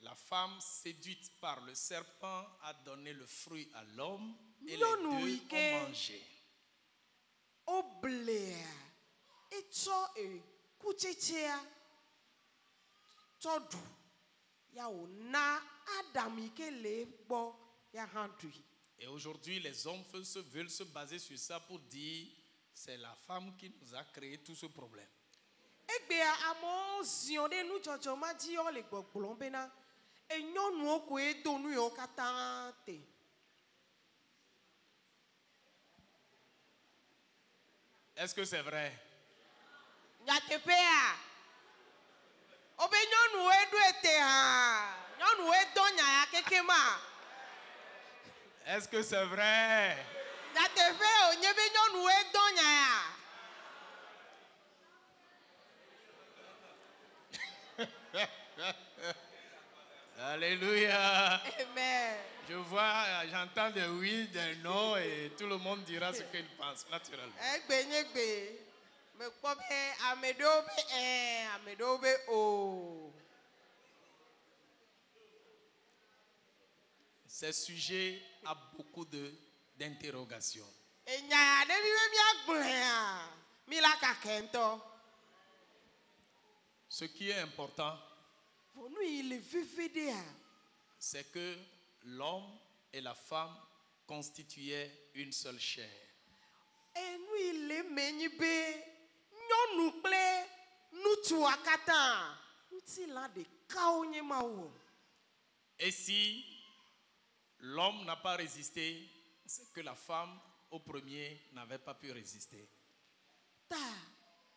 La femme séduite par le serpent a donné le fruit à l'homme et les deux ont mangé. Oblea echo kuchechea chodu ya ona Adam ikele bo ya handui. Et aujourd'hui, les hommes veulent se baser sur ça pour dire c'est la femme qui nous a créé tout ce problème. Egbe amo zione nu jojo ma ji o le gbogbolo bena enyonu oko edonu yo katante. Est-ce que c'est vrai? Nyatepea. Obe nyonu edu ete ha. Nyonu edonya ya kekema. Est-ce que c'est vrai? Nyatepea onyebe nyonu edonya ya. Alléluia. Amen. Je vois, j'entends des oui, des non et tout le monde dira ce qu'il pense naturellement. Egbe me kobe amedobe amedobe o. Ce sujet a beaucoup d'interrogations. Enya de bi agble a. Mila kakento. Ce qui est important, Vonu il est vividé. c'est que l'homme et la femme constituaient une seule chair. Et nous il est menybe. Nyonu kple nutu akata. Nuti la de kaonye mawo. Et si l'homme n'a pas résisté, c'est que la femme au premier n'avait pas pu résister. Ta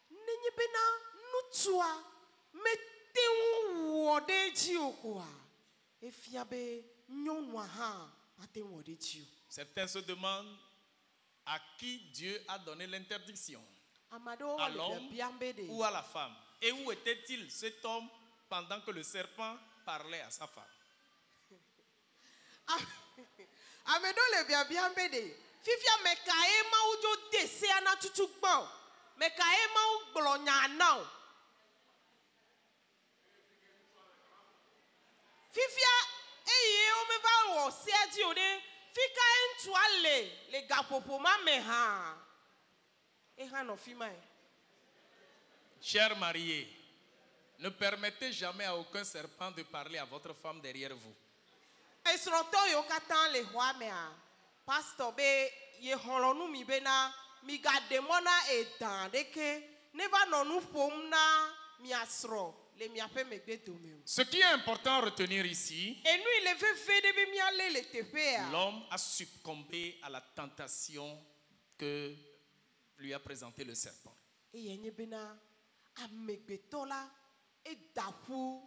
nenyebe na nutua mete wode ji okwa. Efia be nyonu ha ate wode ji. Certains se demandent à qui Dieu a donné l'interdiction, Amado à le l'homme biambede. ou à la femme. Et où était-il cet homme pendant que le serpent parlait à sa femme? Amedo le biambede. Fifia mekae ma ujo dese ana tutukbo. Mekae ma uglonya now. Fifia eye o me va wo seji ode. Fika entu ale le gapopo ma me ha. E ha no fi mai. Chers mariés, ne permettez jamais à aucun serpent de parler à votre femme derrière vous. Esroto yo katan le hwa me a. Pastor be ye holonu mi be na mi ga demona e dan deke neva nonu pom na mi asro le mi ape me gbe do me. Ce qui est important à retenir ici, Et nous il fait fait de mi ale le tepe a. l'homme a succombé à la tentation que lui a présenté le serpent. E ye nye be na amegbeto la e dafu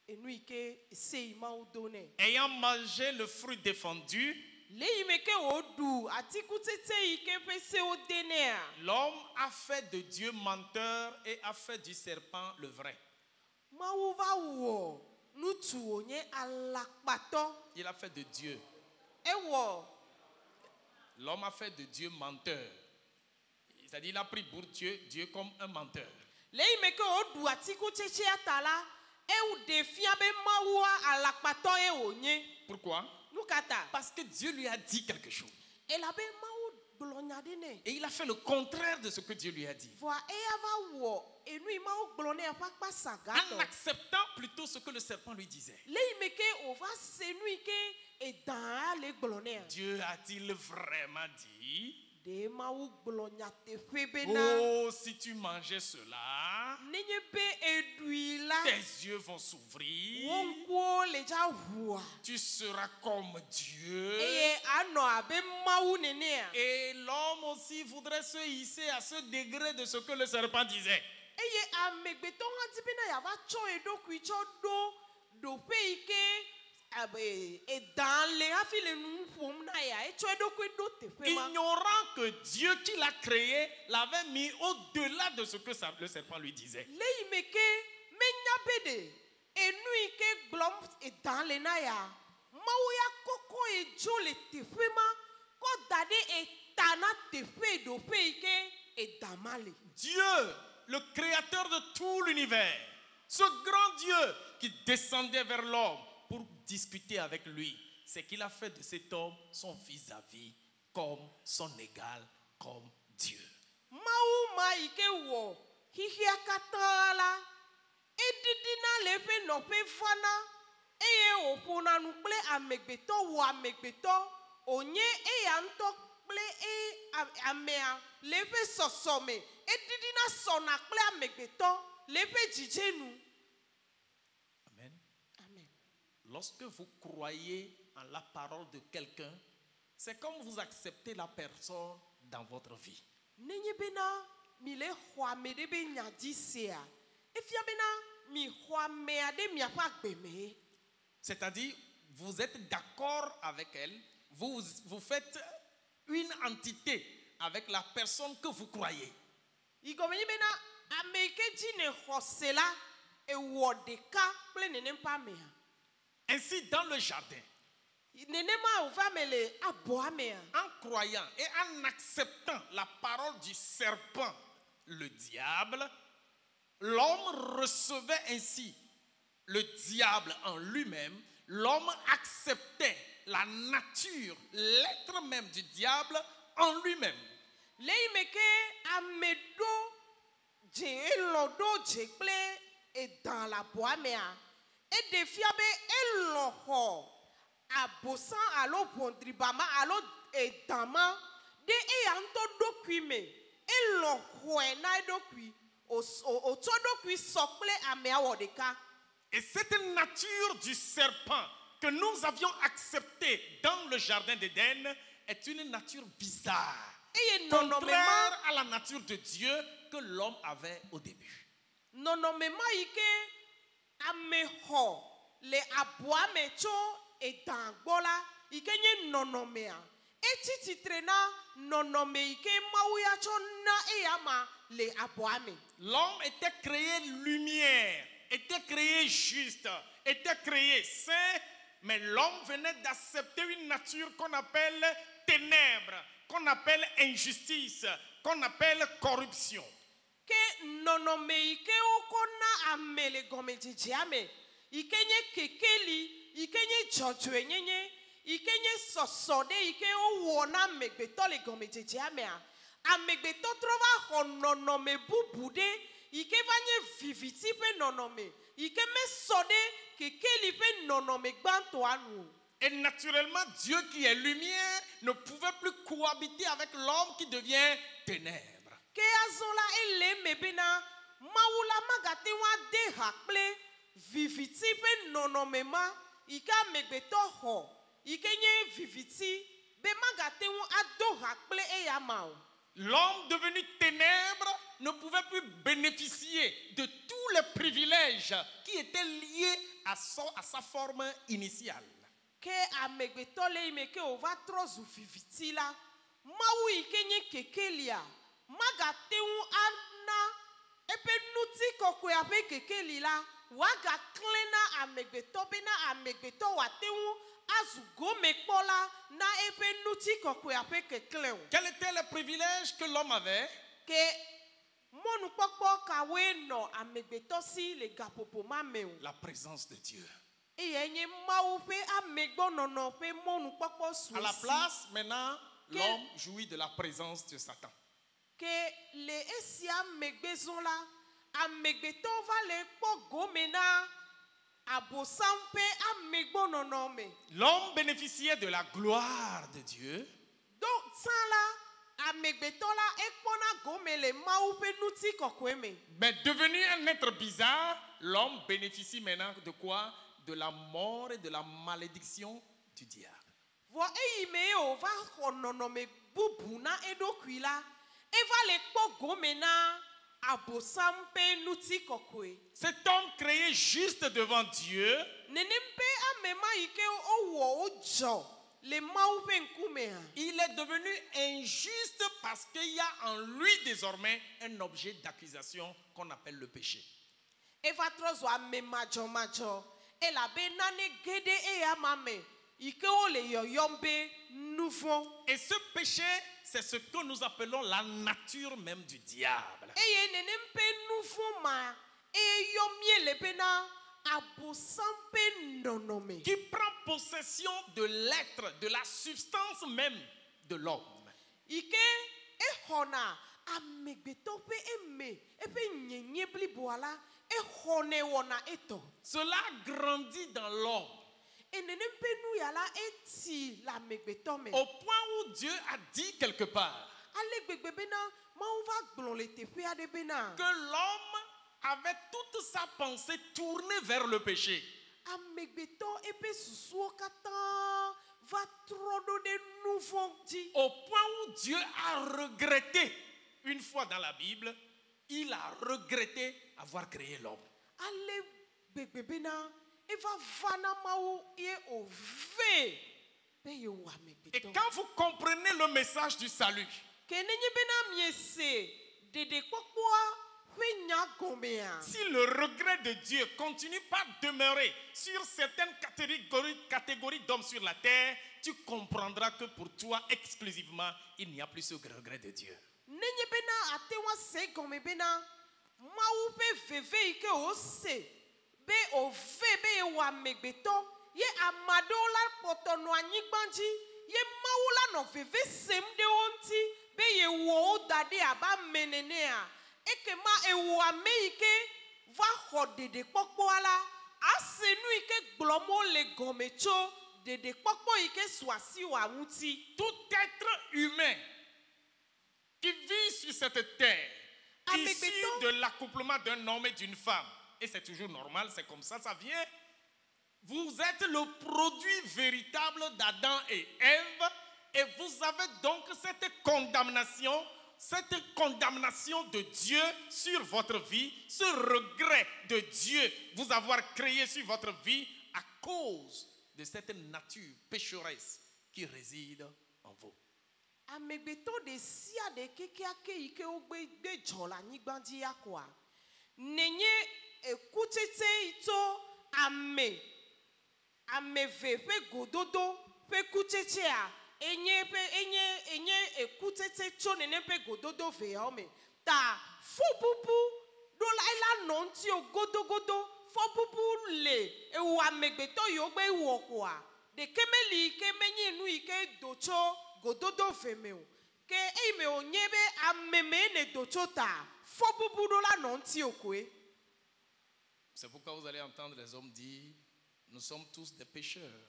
e nu ike se ima o done. Ayant mangé le fruit défendu, Le imeke o du atiku tete ike pe se o dene a. l'homme a fait de Dieu menteur et a fait du serpent le vrai. Ma wo va wo nutu onye alakpato. Il a fait de Dieu. E wo L'homme a fait de Dieu menteur. C'est-à-dire, il a pris pour Dieu comme un menteur. le imeke o du atiku tete atala e u defia be mawa alakpato e onye. Pourquoi? Nukata. Parce que Dieu lui a dit quelque chose. E la be mawo gblɔnya de ne. Et il a fait le contraire de ce que Dieu lui a dit. Voa eya va wɔ enu yi mawo gblɔ ne eƒe akpa En sagatɔ. acceptant plutôt ce que le serpent lui disait. Le yi me ke o va se nu yi ke edan le gblɔ ne a. Dieu a-t-il vraiment dit? De mawo gblɔnya teƒe be na. Oh, si tu mangeais cela, Nenye be edui la. tes yeux vont s'ouvrir. Wo ŋkuwo le dza ʋua. Tu seras comme Dieu. Eye anɔ abe mawu nenea. Et l'homme aussi voudrait se hisser à ce degré de ce que le serpent disait. Eye amegbetɔ hã di be na yava tsɔ eɖokui tsɔ ɖo ɖoƒe yi ke edan le hafi le nu ƒom na ya etsɔ eɖokui ɖo teƒe ma. Ignorant que Dieu qui l'a créé l'avait mis au-delà de ce que le serpent lui disait. Le yi me ke menya be de enu yi ke gblɔm edan le na ya mawu ya kɔkɔ edzo le teƒe ma kɔ da ɖe eta na teƒe ɖoƒe yi ke edan ma le. Dieu, le créateur de tout l'univers, ce grand Dieu qui descendait vers l'homme pour discuter avec lui, c'est qu'il a fait de cet homme son vis-à-vis, comme son égal, comme Dieu. Mawu ma yi ke wɔ xixia katã la edidina le eƒe nɔƒe fana eye wòƒona nu kple amegbetɔ wɔ amegbetɔ wònye eya ŋutɔ kple amea le eƒe sɔsɔme edidina sɔna kple amegbetɔ le eƒe dzidzenu. Amen. Amen. Lorsque vous croyez en la parole de quelqu'un, c'est comme vous acceptez la personne dans votre vie. Nenye bena mi le xɔ ame ɖe be nya dzi sea efia bena mi xɔ amea ɖe miaƒe agbe me. C'est-à-dire, vous êtes d'accord avec elle, vous faites une entité avec la personne que vous croyez. Igɔme nye bena ame yi ke dzi ne xɔse la ewɔ ɖeka kple nenem ƒe amea. Ainsi, dans le jardin, Nenema wòva me le abɔa mea. en croyant et en acceptant la parole du serpent, le diable, l'homme recevait ainsi le diable en lui-même. L'homme acceptait la nature, l'être même du diable en lui-même. Leimeke amedo je elodo je kple edan la boamea. E defia be eloho abosan alo bondribama alo edama de eyanto dokui me eloho na dokui o to dokui sokle amea wodeka. Et cette nature du serpent que nous avions acceptée dans le jardin d'Éden est une nature bizarre, contraire à la nature de Dieu que l'homme avait au début. Nonomema ike ameho le aboame cho edangbola ike nye nonomea. Eti titrena nonome ike mauya cho na eyama le aboame. L'homme était créé lumière, était créé juste, était créé saint, mais l'homme venait d'accepter une nature qu'on appelle ténèbres, qu'on appelle injustice, qu'on appelle corruption. Ke nonome ike okona amele gomejeje ame ike nye kekeli ike nye jojwe nyenye ike nye sosode ike owona megbeto le gomejeje ame a megbeto trova hononome bubude ike vanye viviti pe nonome ike me sode kekeli pe nonome gbanto anu. Et naturellement, Dieu qui est lumière ne pouvait plus cohabiter avec l'homme qui devient ténèbres. Ke azola ele mebena maula magate wa de hakple viviti pe nonomema ika megbeto ho ike nye viviti be magate wa ado hakple eyamao. L'homme devenu ténèbres ne pouvait plus bénéficier de tous les privilèges qui étaient liés à sa forme initiale. Ke amegbeto le imeke ova trozu viviti la mawu ike nye kekelia magate wu ana epe nuti kokwe ape kekeli la waga klena amegbeto bena amegbeto watewu azu gome kpola na epe nuti kokwe ape keklewu. Quel était le privilège que l'homme avait? Ke monu pokpo kawe no amegbeto si le gapopo mameu. La présence de Dieu. Eyenye mawu pe amegbo nono pe monu pokpo suisi. À la place, maintenant, l'homme jouit de la présence de Satan. Que le esia megbezon la amegbeto va le kpo gomena abosampe amegbo nonome. L'homme bénéficiait de la gloire de Dieu. Donc sans la amegbeto la ekpona gomele maupe nuti kokweme. Mais devenu un être bizarre, l'homme bénéficie maintenant de quoi? De la mort et de la malédiction du diable. Vo eyime o va hononome bubuna edokwila. Eva le kpo gomena abosampe nuti kokwe. Cet homme créé juste devant Dieu Nenempe amema ike owo ojo le maupe nkumea. il est devenu injuste parce qu'il y a en lui désormais un objet d'accusation qu'on appelle le péché. Eva trozo ame majo e la be nane gede e amame ike o le yoyombe nouveau. Et ce péché, c'est ce que nous appelons la nature même du diable. Eye nenempe nouveau ma e yomie le bena abosampe nonome. Qui prend possession de l'être, de la substance même de l'homme. Ike e hona amegbeto pe eme epe nyenye bliboala e hone wona eto. Cela grandit dans l'homme. E nenempe nou yala eti la megbeto me. Au point où Dieu a dit quelque part Ale gbegbe bena ma on va glon le tepe ade bena. que l'homme avait toute sa pensée tournée vers le péché. Amegbeto epe susuo katan va trodo de nouveau di. Au point où Dieu a regretté, une fois dans la Bible, il a regretté avoir créé l'homme. Ale gbegbe bena eva vana maou ye ove be ye wa Et megbeto. quand vous comprenez le message du salut, Kenenye bena miese dede kokpoa fe nya gomea. si le regret de Dieu continue pas à demeurer sur certaines catégories d'hommes sur la terre, tu comprendras que pour toi exclusivement, il n'y a plus ce regret de Dieu. Nenye bena atewa se gome bena maou pe veve ike o se be ove be ye wa megbeto ye amado la potono anyigbanji ye maou la no veve sem de onti be yewo da de aba menene a ekema ewo ame ike va xɔ ɖeɖekpɔkpɔ ala ase nu ike gblɔm le gɔme tso ɖeɖekpɔkpɔ ike su asi wa ŋuti. Tout être humain qui vit sur cette terre, issu de l'accouplement d'un homme et d'une femme, et c'est toujours normal, c'est comme ça vient. Vous êtes le produit véritable d'Adam et Ève, et vous avez donc cette condamnation de Dieu sur votre vie, ce regret de Dieu vous avoir créé sur votre vie à cause de cette nature pécheresse qui réside en vous. Amegbeto de sia de kekeake ike ogbe dzɔ le anyigba dzi ya koa nenye ekutsetse ito ame ve ƒe gododo ƒe kutsetsea enye ekutsetse tso nene ƒe gododo veawo me ta fɔbubu ɖo la ela nɔ ŋuti o godogodo fɔbubu le ewu amegbetɔ yiwo gbe wɔ koa ɖeke meli ke menye nu yi ke do tso gododo ve me o ke eyi me wònye be ame me ne do tso ta fɔbubu ɖo la nɔ ŋuti o koe. C'est pourquoi vous allez entendre les hommes dire nous sommes tous des pécheurs.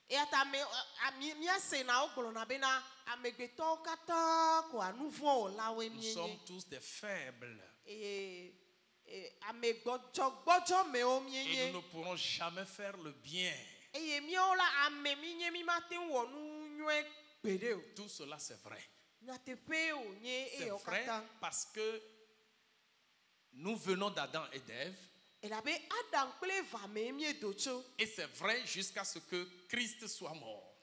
Eyata miase na wo gblɔna bena amegbetɔwo katã koa nu vɔ̃ wɔlawoe Nous mienye. sommes tous des faibles. Ame gbɔdzɔ mewo Et mienye. nous ne pourrons jamais faire le bien. Eye míawo la ame mi nye mi mate ŋu wɔ nu nyuie gbeɖe o. Tout cela c'est vrai. Nyateƒe wònye C'est eyawo vrai katã. parce que nous venons d'Adam et d'Ève. Elabe Adam kple eva me miedo tso. Et c'est vrai jusqu'à ce que Christ soit mort.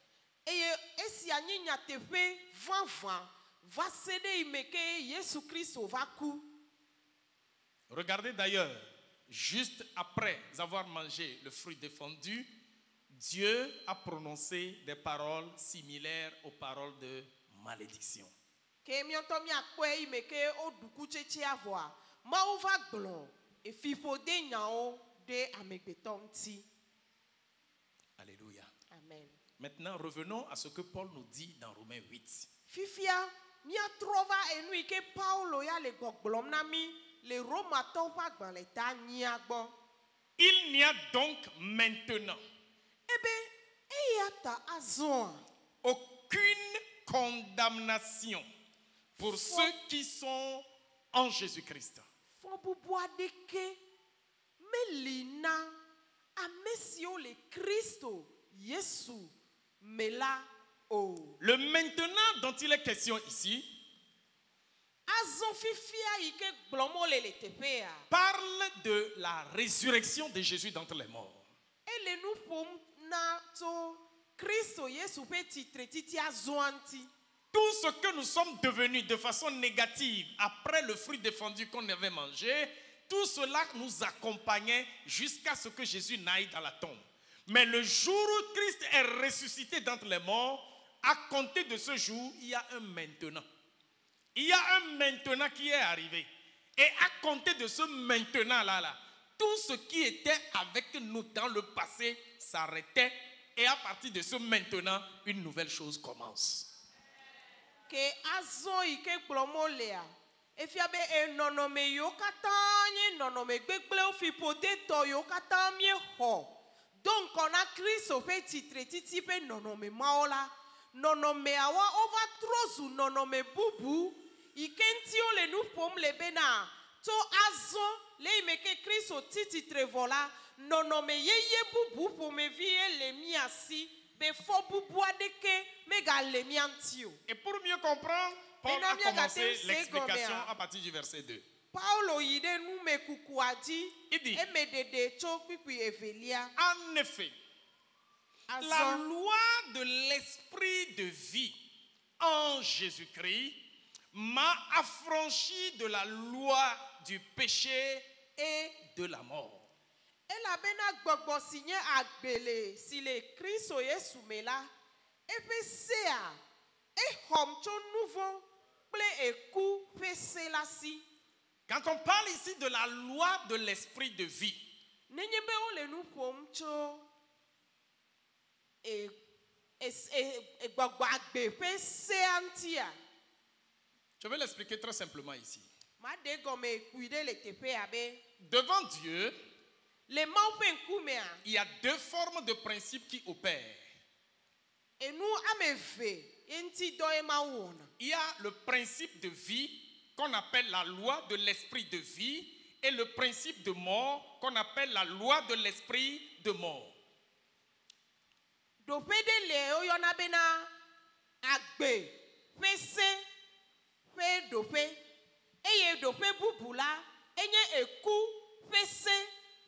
Eye esia nye nyateƒe vavã va se ɖe yi me ke Yesu Kristo va ku. Regardez d'ailleurs, juste après avoir mangé le fruit défendu, Dieu a prononcé des paroles similaires aux paroles de malédiction. Ke miɔtɔ miakpɔe yi me ke woɖu kutsetsea vɔa, Mawu va gblɔ efiƒode nyawo ɖe amegbetɔ ŋuti. Alléluia. Amen. Maintenant, revenons à ce que Paul nous dit dans Romains 8. Fifia miatrɔ va enu yi ke Paulo ya le gbɔgblɔm na mi le Romatɔwo ƒe agbalẽ ta 8 gbɔ. Il n'y a donc maintenant Ebe eya ta azɔa aucune condamnation pour ceux qui sont en Jésus-Christ. fɔbubu aɖeke meli na ame siwo le Kristo Yesu me la o. Le maintenant dont il est question ici Azɔ fifia yi ke gblɔm wole le teƒea. parle de la résurrection de Jésus d'entre les morts. Ele nu ƒom na tso Kristo Yesu ƒe titretiti azɔa ŋuti. Tout ce que nous sommes devenus de façon négative après le fruit défendu qu'on avait mangé, tout cela nous accompagnait jusqu'à ce que Jésus n'aille dans la tombe. Mais le jour où Christ est ressuscité d'entre les morts, à compter de ce jour, il y a un maintenant. Il y a un maintenant qui est arrivé. Et à compter de ce maintenant-là, tout ce qui était avec nous dans le passé s'arrêtait. Et à partir de ce maintenant, une nouvelle chose commence. Ke azɔ yi ke gblɔm wolea, efia be enɔnɔme yiwo katã nye nɔnɔme gbegblẽwo fiƒodetɔ yiwo katã miexɔ do ŋkɔ na Kristo ƒe titretiti ƒe nɔnɔme mawo la, nɔnɔmeawo wova trɔ zu nɔnɔme bubu yi ke ŋuti wole nu ƒom le bena tso azɔ le yi me ke Kristo ti titre vɔ la, nɔnɔme yeye bubu ƒomevie le mia si. Be fɔbubu aɖeke megale mia ŋuti o. Et pour mieux comprendre, Paul a commencé l'explication à partir du verset 2. Paulo yi ɖe nume kukua dzi. Il dit, eme ɖeɖe tso kpikpi evelia. en effet, la loi de l'esprit de vie en Jésus-Christ m'a affranchi de la loi du péché et de la mort. Elabena gbɔgbɔ si nye agbele si le Kristo Yesu me la, eƒe sea exɔm tso nu vɔ̃ kple eku ƒe se la si. Quand on parle ici de la loi de l'esprit de vie, Nenye be wole nu ƒom tso gbɔgbɔ agbe ƒe sea ŋutia, Je vais l'expliquer très simplement ici. ma de gɔme kui ɖe le teƒea be Devant Dieu, le Mawu ƒe ŋkumea il y a deux formes de principes qui opèrent. enu ame eve ye ŋuti dɔ ye Mawu wɔna. Il y a le principe de vie qu'on appelle la loi de l'esprit de vie et le principe de mort qu'on appelle la loi de l'esprit de mort. Ɖoƒe ɖe le woyɔna bena agbe ƒe se ƒe ɖoƒe eye ɖoƒe bubu la enye eku ƒe se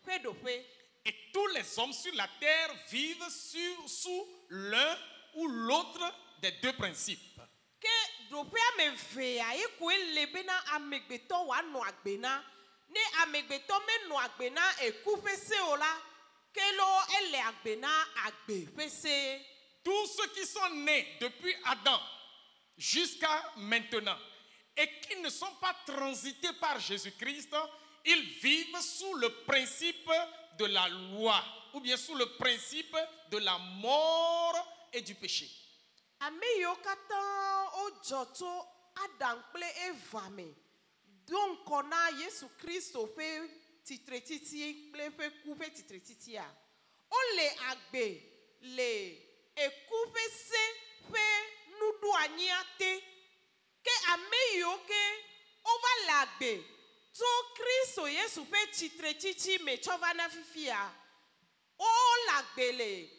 ƒe ɖoƒe. Et tous les hommes sur la terre vivent sous l'un ou l'autre des deux principes. Ke ɖoƒe ame evea ye koe le bena amegbetɔ wòanɔ agbe na. Ne amegbetɔ menɔ agbe na eku ƒe se o la, ke lo ele agbe na agbe ƒe se. Tous ceux qui sont nés depuis Adam jusqu'à maintenant et qui ne sont pas transités par Jésus-Christ, ils vivent sous le principe de la loi ou bien sous le principe de la mort et du péché. Ame yiwo katã wodzɔ tso Adam kple Eva me do ŋkɔ na Yesu Kristo ƒe titretiti kple ƒe ku ƒe titretitia. Wole agbe le eku ƒe se ƒe nuɖoanyia te. Ke ame yiwo ke wova le agbe tso Kristo Yesu ƒe titretiti me tsɔ va na fifia, wole agbe le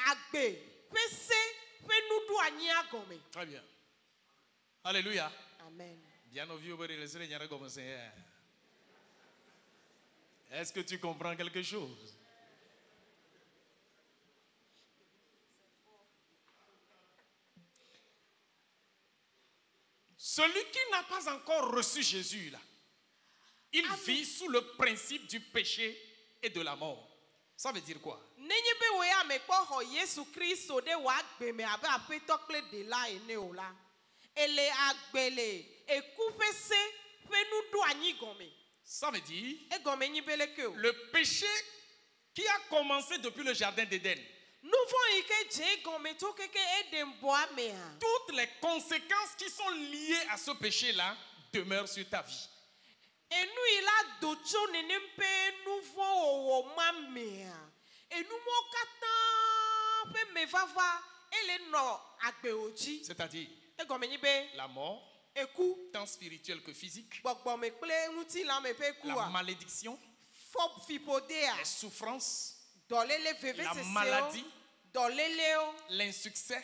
agbe ƒe se ƒe nuɖoanyia gɔme. Très bien. Alléluia. Amen. Bien au vieux, est-ce que tu comprends quelque chose? Celui qui n'a pas encore reçu Jésus, là, il vit sous le principe du péché et de la mort. Ça veut dire quoi? Nenye be wo ya me kpɔ xɔ Yesu Kristo ɖe wò agbe me abe aƒetɔ kple ɖela ene o la, ele agbe le eku ƒe se ƒe nuɖoanyi gɔme. Ça veut dire Egɔme nyi be leke o. le péché qui a commencé depuis le jardin d'Éden. Nu vɔ̃ yi ke dze gɔme tso keke Eden bɔa mea. Toutes les conséquences qui sont liées à ce péché-là demeurent sur ta vie. Enu yi la do tso nenem ƒe nu vɔ̃ wɔwɔ ma mea. Enu mɔ katã ƒe me vava ele nɔ agbewo dzi. C'est-à-dire Egɔme nyi be la mort, eku, tant spirituelle que physique, gbɔgbɔme kple ŋutilãme ƒe la kua, malédiction, fɔƒiƒodea, les souffrances, dɔléle veve la sesewo, maladie, dɔlélewo, l'insuccès,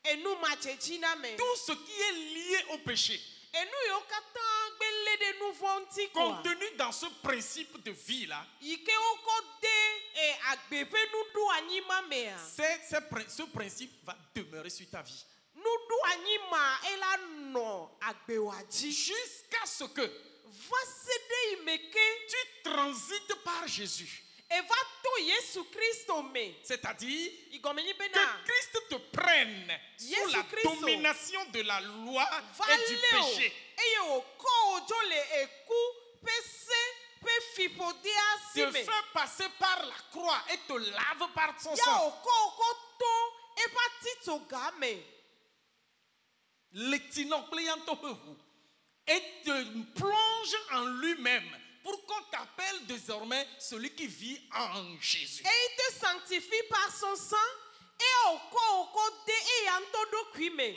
enu madzedzina me. tout ce qui est lié au péché, Enu yiwo katã gbele ɖe nu vɔ̃ ŋuti koa, contenu dans ce principe de vie-là, yi ke wokɔ de agbe ƒe nuɖoanyi ma mea, ce principe va demeurer sur ta vie. nuɖoanyi ma ela nɔ agbewoa dzi. Jusqu'à ce que Va se ɖe yi me ke tu transites par Jésus. eva to Yesu Kristo me. C'est-à-dire Igɔme nyi que bena Christ te prenne sous Jésus la Christo domination de la loi va et du lé o péché. eye wòkɔ wo dzo le eku ƒe se ƒe fiƒodea si Te me. fait passer par la croix et te lave par son Ya sang. wòkɔ wo kɔ to eƒe atitsoga me. Et te plonge en lui-même pour qu'on t'appelle désormais celui qui vit en Jésus. Et il te sanctifie par son sang. Et oko de eya ŋutɔ ɖokui me.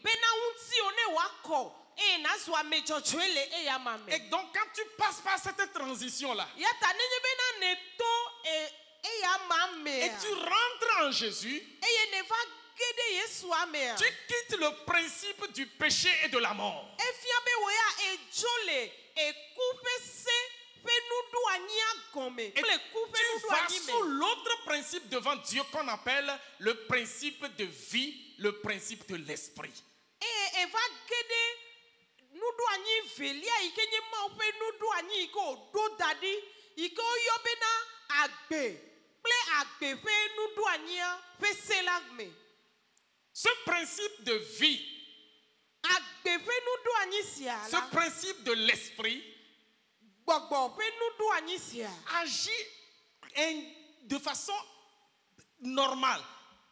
Bena ŋuti one wakɔ. Eye nazu ame dzɔdzɔe le eya ma me. Et donc quand tu passes par cette transition-là, Yata nenye bena ne to eya ma et mea. tu rentres en Jésus, Eye ne va ge ɖe Yesua mea. tu quittes le principe du péché et de la mort. Efia be wo ya edzo le eku ƒe se ƒe nuɖoanyia gɔme. Et Kple eku ƒe tu vas nuɖoanyi sous me. l'autre principe devant Dieu qu'on appelle le principe de vie, le principe de l'esprit. Eye eva ge ɖe nuɖoanyi velia yi ke nye Mawu ƒe nuɖoanyi yi ke wòɖo da ɖi yi ke woyɔ bena agbe kple agbe ƒe nuɖoanyia ƒe se la me. Ce principe de vie, Agbe ƒe nuɖoanyi sia ce la, principe de l'esprit gbɔgbɔ ƒe nuɖoanyi sia agit de façon normale,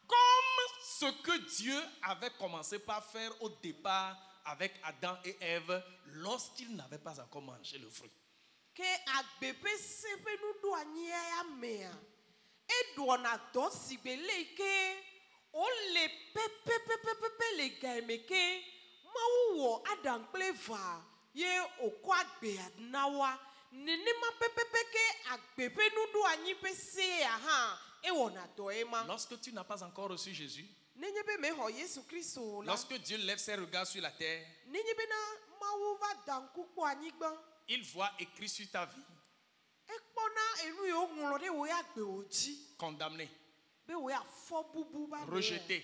comme ce que Dieu avait commencé par faire au départ avec Adam et Ève lorsqu'ils n'avaient pas encore mangé le fruit. ke agbeƒe se ƒe nuɖoanyi ya mea eɖɔna dɔ si gbe le ke wole pepepepepe le game ke Mawu wɔ Adam kple Eva ye wòkɔ agbea na wa nenema pepepe ke agbe ƒe nuɖoanyi ƒe sea hã ewɔna dɔ ema. Lorsque tu n'as pas encore reçu Jésus, Nenye be mexɔ Yesu Kristo o la, lorsque Dieu lève ses regards sur la terre, nenye bena Mawu va da ŋku kpɔ anyigba, il voit écrit sur ta vie, ekpɔna enu yiwo ŋlɔ ɖe wò agbewo dzi condamné, be wò afɔ bubu va ɖe. rejeté,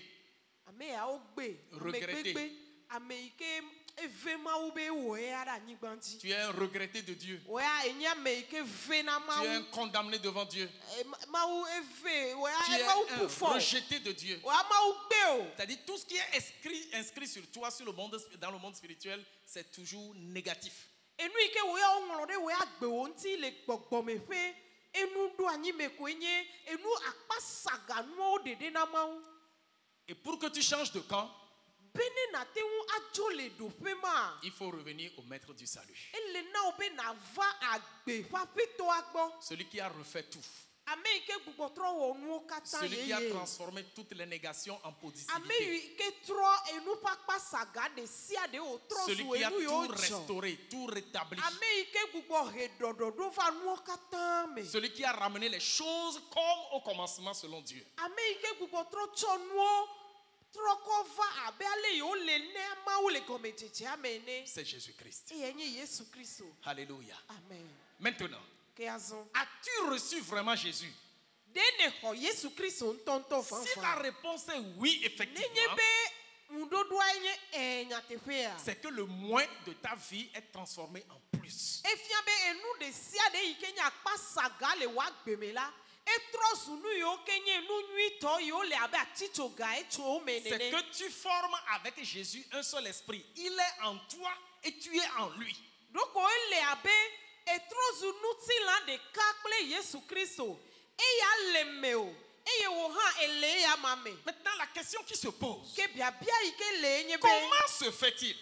Ame yawo gbe, ame regretté. gbegbe, ame yi ke eve Mawu be wò ya ɖe anyigba dzi. tu es un regretté de Dieu, Wò ya enye ame yi ke ve na tu es un Mawu. condamné devant Dieu, Mawu eve, wò tu ya es Mawu un ƒu fɔ. rejeté de Dieu. Wò ya Mawu gbe o. C'est-à-dire tout ce qui est inscrit sur toi sur le monde, dans le monde spirituel, c'est toujours négatif. Enu yi ke wò ya woŋlɔ ɖe wò agbewo ŋuti le gbɔgbɔme ƒe enu ɖo anyi me koe nye enu akpasaganuwo ɖeɖe na Mawu. Et pour que tu changes de camp, Bene nate ŋu adzo le ɖoƒe ma, il faut revenir au maître du salut. ele na wo be nava agbe ƒe aƒetɔa gbɔ. Celui qui a refait tout. Ame yi ke gbugbɔ trɔ wɔ nuwo katã Celui qui a yeye. transformé toutes les négations en Ame positivité. yi ke trɔ enu ƒe akpasaga ɖe sia ɖe wòtrɔ Celui zu qui a enu yiwo tout dzɔ. restauré, tout rétabli. Ame yi ke gbugbɔ he ɖɔɖɔɖo va nuwo katã me. Celui qui a ramené les choses comme au commencement selon Dieu. Ame yi ke gbugbɔ trɔ tsɔ nuwo trɔ kɔ va abe ale yi wole ne Mawu le gɔmedzedzea me ene. C'est Jésus-Christ. Eyae nye Yesu Kristo. Alléluia. Amen. Maintenant, Ke azɔ. as-tu reçu vraiment Jésus? De ne xɔ Yesu Kristo ŋutɔŋutɔ Si la fanfan. réponse est oui, Nenye effectivement, be ŋuɖoɖoa nye nyateƒea. c'est que le moins de ta vie est transformé en plus. Efia be enu ɖe sia ɖe yi ke nye akpasaga le wò agbe me la, etrɔ zu nu yiwo ke nye nu nyuitɔ yiwo le abe atitsoga etso wo me C'est nene. que tu formes avec Jésus un seul esprit. Il est en toi et tu es en lui. Ɖoko ele abe etrɔ zu nutilã ɖeka kple Yesu Kristo. Eya le me o, eye wò hã ele eya ma me. Maintenant, la question qui se pose, Ke biabia yi ke le nye be comment se fait-il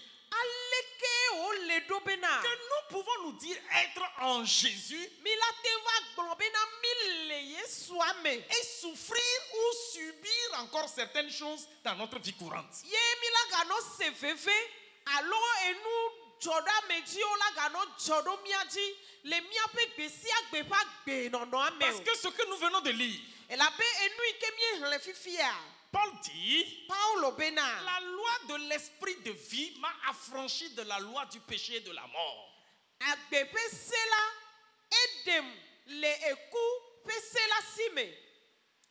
aleke wole ɖo bena que nous pouvons nous dire être en Jésus mi la te va gblɔ bena mi le Yesua me. et souffrir ou subir encore certaines choses dans notre vie courante? Ye mi la ganɔ se veve alo enu dzɔ ɖe ame dziwo la ganɔ dzɔ ɖo mía dzi le míaƒe gbe sia gbe ƒe agbenɔnɔa me Parce o. que ce que nous venons de lire, Elabe enu yi ke míexlẽ fifia, Paul dit, Paulo bena la loi de l'esprit de vie m'a affranchi de la loi du péché et de la mort. agbe ƒe se la eɖem le eku ƒe se la si me.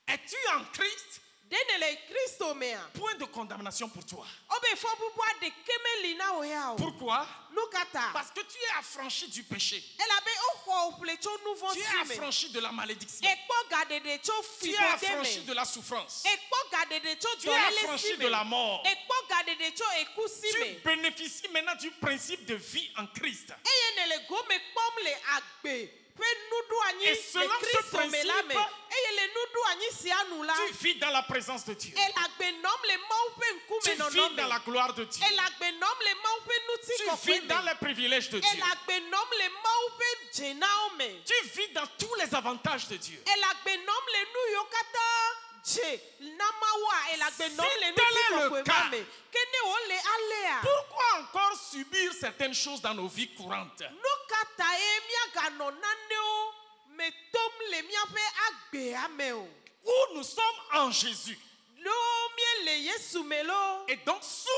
Es-tu en Christ? De ne le Kristo mea. Point de condamnation pour toi. Obe fɔbubua ɖeke meli na wò ya o. Pourquoi? Nu ka ta? Parce que tu es affranchi du péché. Elabe woxɔ wò ƒle tso nu vɔ̃ Tu es si me. affranchi de la malédiction. Ekpɔ gaɖeɖe tso Tu es fibode affranchi me. de la souffrance. Ekpɔ gaɖeɖe tso Tu es dɔléle affranchi si de la me. mort. Ekpɔ gaɖeɖe tso eku si Tu me. bénéficies maintenant du principe de vie en Christ. Eye ne le gome kpɔm le agbe ƒe nuɖoanyi Et le selon ce Kristo me la me. principe, Eye le nuɖoanyi sia nu la, Tu vis dans la présence de Dieu. ele agbe nɔm le Mawu ƒe Tu ŋkume vis nɔnɔ dans me. la gloire de Dieu. Ele agbe nɔm le Mawu ƒe Tu vis nutikɔkɔe dans me. les privilèges de Dieu. Ele agbe nɔm le Mawu ƒe dzenawo me. Tu vis dans tous les avantages de Dieu. Ele agbe nɔm le nu yiwo katã dze na Mawua. Ele agbe nɔm le Si tel est le nutikɔkɔe cas, ma me. Ke ne wole alea, Pourquoi encore subir certaines choses dans nos vies courantes? nu ka ta ye míaganɔ nanewo me tom le míaƒe agbea me o. Où nous sommes en Jésus. Lo míele Yesu me lo. Et donc, sous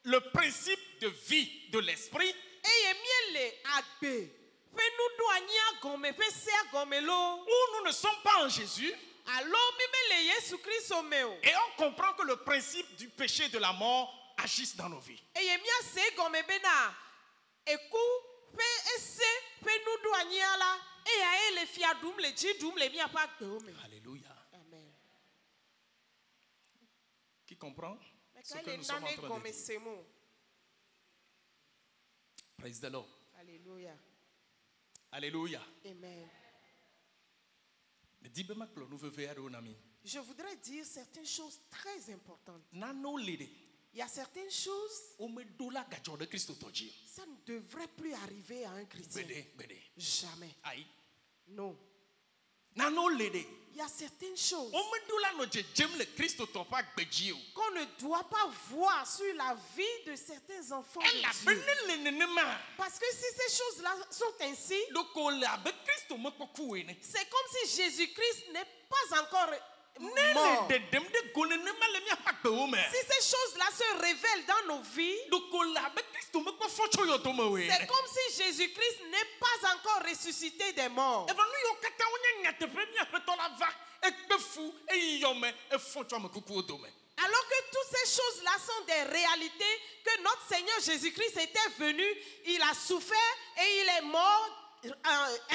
le principe de vie de l'esprit, Eye míele agbe ƒe nuɖoanyia gɔme ƒe sea gɔme lo. où nous ne sommes pas en Jésus, Alo mi mele Yesu Kristo me o. et on comprend que le principe du péché et de la mort agissent dans nos vies. Eye míase gɔme bena eku ƒe ese ƒe nuɖoanyia la eya le fia ɖum le dzi ɖum le míaƒe agbewo me. Alléluia. Amen. Qui comprend ce Meka que le nous sommes en nane train de gɔme dire? se mo. Praise the Lord. Alléluia. Alléluia. Amen. Mais dis bien que nous veut faire un ami. Je voudrais dire certaines choses très importantes. Nano lede. Il y a certaines choses, omedola gajo de Christ otoji. ça ne devrait plus arriver à un chrétien. Bede. Jamais. Aïe. Non. Nano lede. Il y a certaines choses Omedola no jem le Christ otopa gbeji o. qu'on ne doit pas voir sur la vie de certains enfants Ela de Dieu. benele nenema. Parce que si ces choses-là sont ainsi, Doko la be Christ o mokpoku ene. c'est comme si Jésus-Christ n'est pas encore Nele mort. de dem de gonenema le mi apakbe o me. Si ces choses-là se révèlent dans nos vies, Doko la be Christ o mokpo focho yo to me we. c'est comme si Jésus-Christ n'est pas encore ressuscité des morts. Eva nu yo kata wonya nyate pe mi apeto la va. Ekpefu eyiyome efocho me kuku odome. Alors que toutes ces choses-là sont des réalités que notre Seigneur Jésus-Christ était venu, il a souffert et il est mort,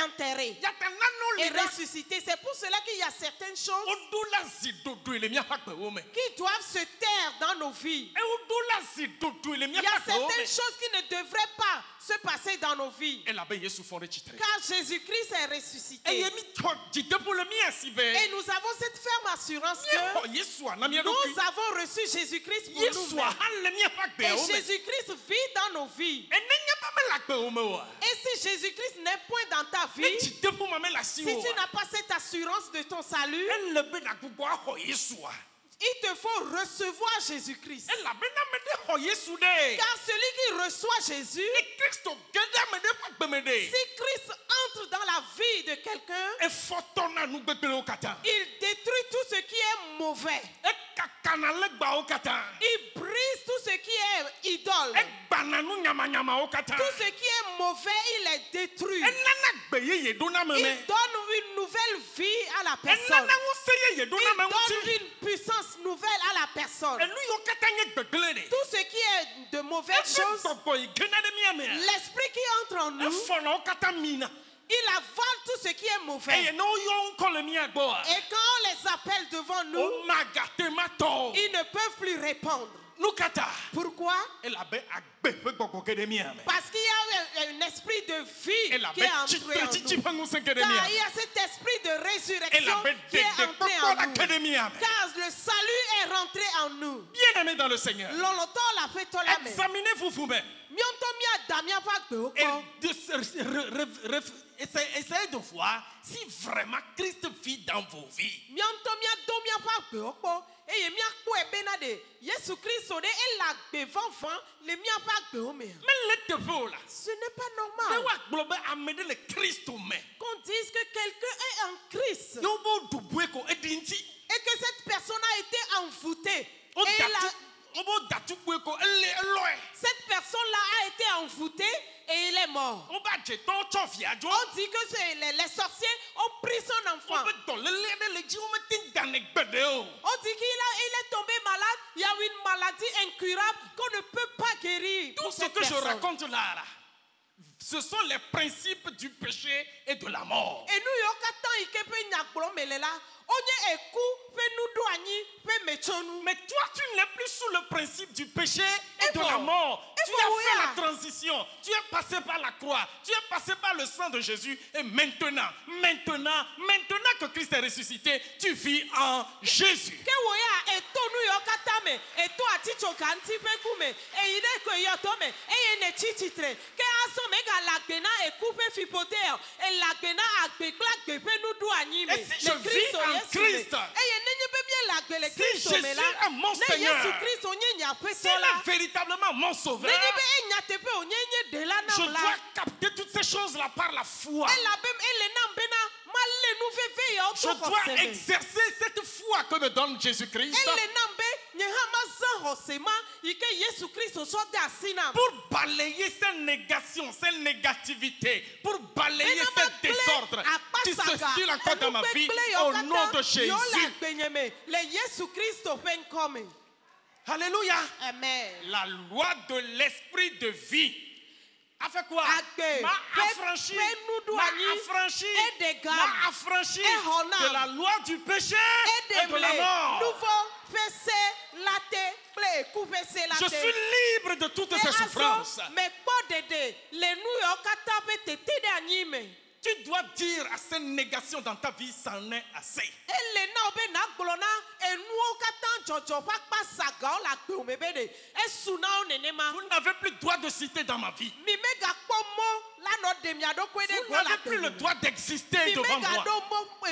enterré Yata nano et leda. ressuscité. C'est pour cela qu'il y a certaines choses Odola zidodo ele mi apakbe o me. qui doivent se taire dans nos vies. E odola zidodo ele mi Il y a apakbe o certaines me. choses qui ne devraient pas se passer dans nos vies. Ela be Yesu fon rechitre. Car Jésus-Christ est ressuscité. Eye mi to jide pour le mi asibe. Et nous avons cette ferme assurance que Yesu anami nous edoki. avons reçu Jésus-Christ pour Yesu nous-mêmes. ahale mi apakbe Et o me. Jésus-Christ vit dans nos vies. Enenya ba me lakbe o me wa. Et si Jésus-Christ n'est point dans ta vie, E jide pour ma me la si si o. tu n'as pas cette assurance de ton salut, Elle be na gugu aho Yesu a. il te faut recevoir Jésus-Christ. Ela be na me de ho Yesu de. Car celui qui reçoit Jésus, Ni Kristo geda me de pakbe me de. si Christ entre dans la vie de quelqu'un, E foto na nu gbegbe o kata. il détruit tout ce qui est mauvais. E kakana legba o kata. Il brise tout ce qui est idole. E gbana nu nyama nyama o kata. Tout ce qui est mauvais, il les détruit. E nana gbe yeye do na me Il me. donne une nouvelle vie à la E personne. nana nguse yeye do na Il me donne nguti. une puissance nouvelle à la personne. E nu yo kata nye gbegle de. Tout ce qui est de mauvaises choses, Gbogbo igena de mi ame. l'esprit qui entre en E nous, fono o kata mina. il avale tout ce qui est mauvais. Eye no yo nko le mi agbo a. Et quand on les appelle devant nous, O magate mato. ils ne peuvent plus répondre. Nu kata. Pourquoi? Elle a be agbe pe gbogbo ke de mi ame. Parce qu'il y a un esprit de vie Elle a qui be est entré en chichi nous. pangu se ke de mi Car ame. il y a cet esprit de Elle a résurrection be qui est de entré gbogbo en la nous. ke de mi ame. Car le salut est rentré en nous. Bien aimé dans le Seigneur. Loloto la fait la main. Examinez-vous vous-même. Mionto mia damia pa gbe Et oko. essayez de voir si vraiment Christ vit dans vos vies. Mionto mia do mia pa gbe oko. Eye mia kpo ebe na de. Yesu Kristo de e la gbe vanfan le mia pa gbe ome. Mais le défaut là, Ce n'est pas c'est normal quoi globe amener le Christ au main. qu'on dise que quelqu'un est en Christ Yo bo dubwe ko edinti. et que cette personne a été envoûtée. O Et datu o bo datu bwe ko eloe. cette personne-là a été envoûtée et il est mort. O ba je to chofia jo. On dit que les sorciers ont pris son O enfant. be to le ji o me tin dane gbede o. On dit il est tombé malade. Il y a une maladie incurable qu'on ne peut pas guérir. Tout pour ce cette que je personne. raconte là, ce sont les principes du péché et de la mort. Et nous, yokatan ikepe nyakbro melela. Onye eku pe nudu anyi pe mechonu. Mais toi, tu n'es plus sous le principe du péché et Et de bon. la mort. Et Tu bon, as oui, fait là. la transition. Tu es passé par la croix. Tu es passé par le sang de Jésus. Et maintenant que Christ est ressuscité, tu vis en Jésus. Ke woya eto nu yokata me. Eto aticho kanti pe kume. E ide ko yoto me. E ye ne chichitre. Ke aso me ga lagbena eku pe fipoteur. E lagbena akbekla pe nudu anyi me. Et si je vis en Christ, e ye nenye pe bien lagbe le si Christ me la. Jésus est mon Ne Seigneur, Yesu Christ onye nya pe s'il sola. est véritablement mon sauveur, Nenye be e nya tepe onye nye de la je nam la. dois capter toutes ces choses-là par la foi. Je dois exercer cette foi que me donne Jésus-Christ pour balayer ces négations, ces négativités, pour balayer ce désordre qui se style encore dans ma vie au nom de Jésus. Alléluia. Amen. La loi de l'esprit de vie a fait quoi? M'a affranchi de la loi du péché et de la mort. Je suis libre de toutes ces souffrances. Tu dois dire à ces négations dans ta vie, ça en est assez. dzɔdzɔ ƒe akpa sagawo le agbewo me be ɖe esu na wo nenema. Vous n'avez plus le droit de citer dans ma vie. Mi megakpɔ mɔ la nɔ ɖe mia ɖokoe ɖe Vous go le n'avez plus le agbe me. droit d'exister Mi devant moi. megaɖo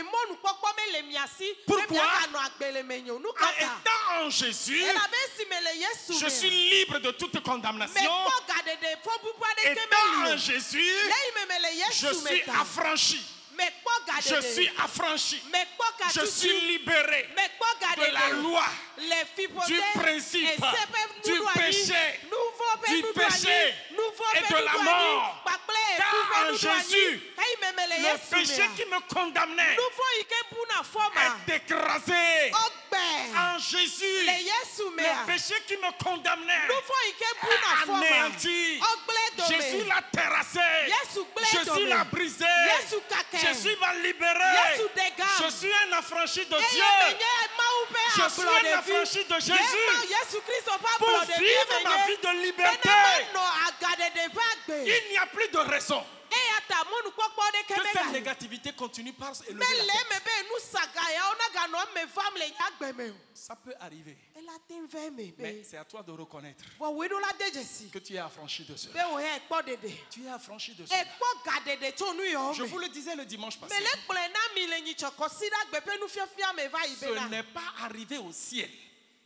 mɔnukpɔkpɔ me le mia si. Pourquoi? Be miaganɔ agbe le me nyo. Nu En ka ta? étant en Jésus, Elabe esime le Yesu je me. suis libre de toute condamnation. Mekpɔ gaɖeɖe fɔ bubu aɖeke Étant meli en o. Jésus, Leyi me me le je Yesu me suis ta. affranchi. Mekpɔ Je suis gaɖeɖe. affranchi. Mekpɔ Je suis katutu. libéré Mekpɔ de la gaɖeɖe. loi, Le fiƒode. du principe, Ese ƒe du nuɖoanyi. péché, Nuvo ƒe du nuɖoanyi. péché Nuvo et ƒe de la nuɖoanyi. mort. Kpakple Car eku ƒe en nuɖoanyi. Jésus, Eyi me me le le Yesu péché mea. qui me condamnait Nuvo yi ke buna fɔma. est écrasé. Ɔgbɛ. En Jésus, Le Yesu le mea. péché qui me condamnait Nuvo yi ke buna est fɔma. anéanti. Ɔgblẽ Jésus dome. l'a terrassé. Yesu gblẽ Jésus l'a dome. brisé. Yesu kakɛ. Jésus m'a libéré. Yesu degam. Je suis un affranchi de Eye Dieu. menye Mawu ƒe Je suis un ablɔɖevi. affranchi de Jésus. Yesu Kristo ƒe Pour ablɔɖevi vivre ma vie menye. de liberté. Bena manɔ agaɖeɖe ƒe agbe. Il n'y a plus de raison Eya ta mɔnukpɔkpɔ ɖeke que cette megali. négativité continue par se élever la Mele tête. me be nu saga yawo naganɔ eme vam le nyagbe me o. Ça peut arriver, Ela te ń vɛ me mais be. c'est à toi de reconnaître Vɔ woe ɖo la de dzesi. que tu es affranchi de Be cela. wo hɛ kpɔ ɖeɖe. Tu es affranchi de cela. Ekpɔ gaɖeɖe tso nu yawo Je me. vous le disais le dimanche passé. Mele kplɔe na mi le nyitsɔkɔsi ɖa gbe ƒe nufiafia me va yi Ce bena. n'est pas arrivé au ciel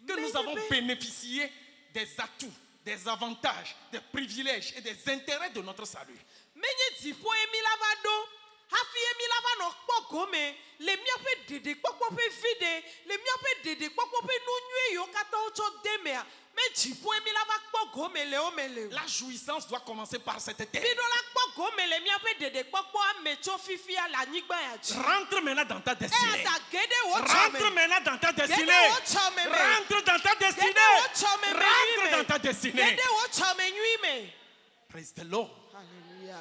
que Mais nous avons mais- bénéficié des atouts, des avantages, des privilèges et des intérêts de notre salut. Menye dziƒo ye mi la va ɖo. Hafi ye mi la va nɔ kpɔ gome le míaƒe ɖeɖekpɔkpɔ ƒe vi ɖe, le míaƒe ɖeɖekpɔkpɔ ƒe nu nyui yiwo katã wotsɔ de mea, me dziƒo ye mi la va kpɔ gome le wo me le o. La jouissance doit commencer par cette terre. Mi ɖo la kpɔ gome le míaƒe ɖeɖekpɔkpɔa me tso fifia le anyigba ya dzi. Rentre maintenant dans ta Eya destinée. ta geɖe wo tsɔ me. Rentre maintenant dans ta destinée. Geɖe wo tsɔ me me. Rentre dans ta destinée. Geɖe wo tsɔ me me Rentre nyui dans me. ta destinée. Geɖe wo tsɔ me nyui me. Praise the Lord. Hallelujah.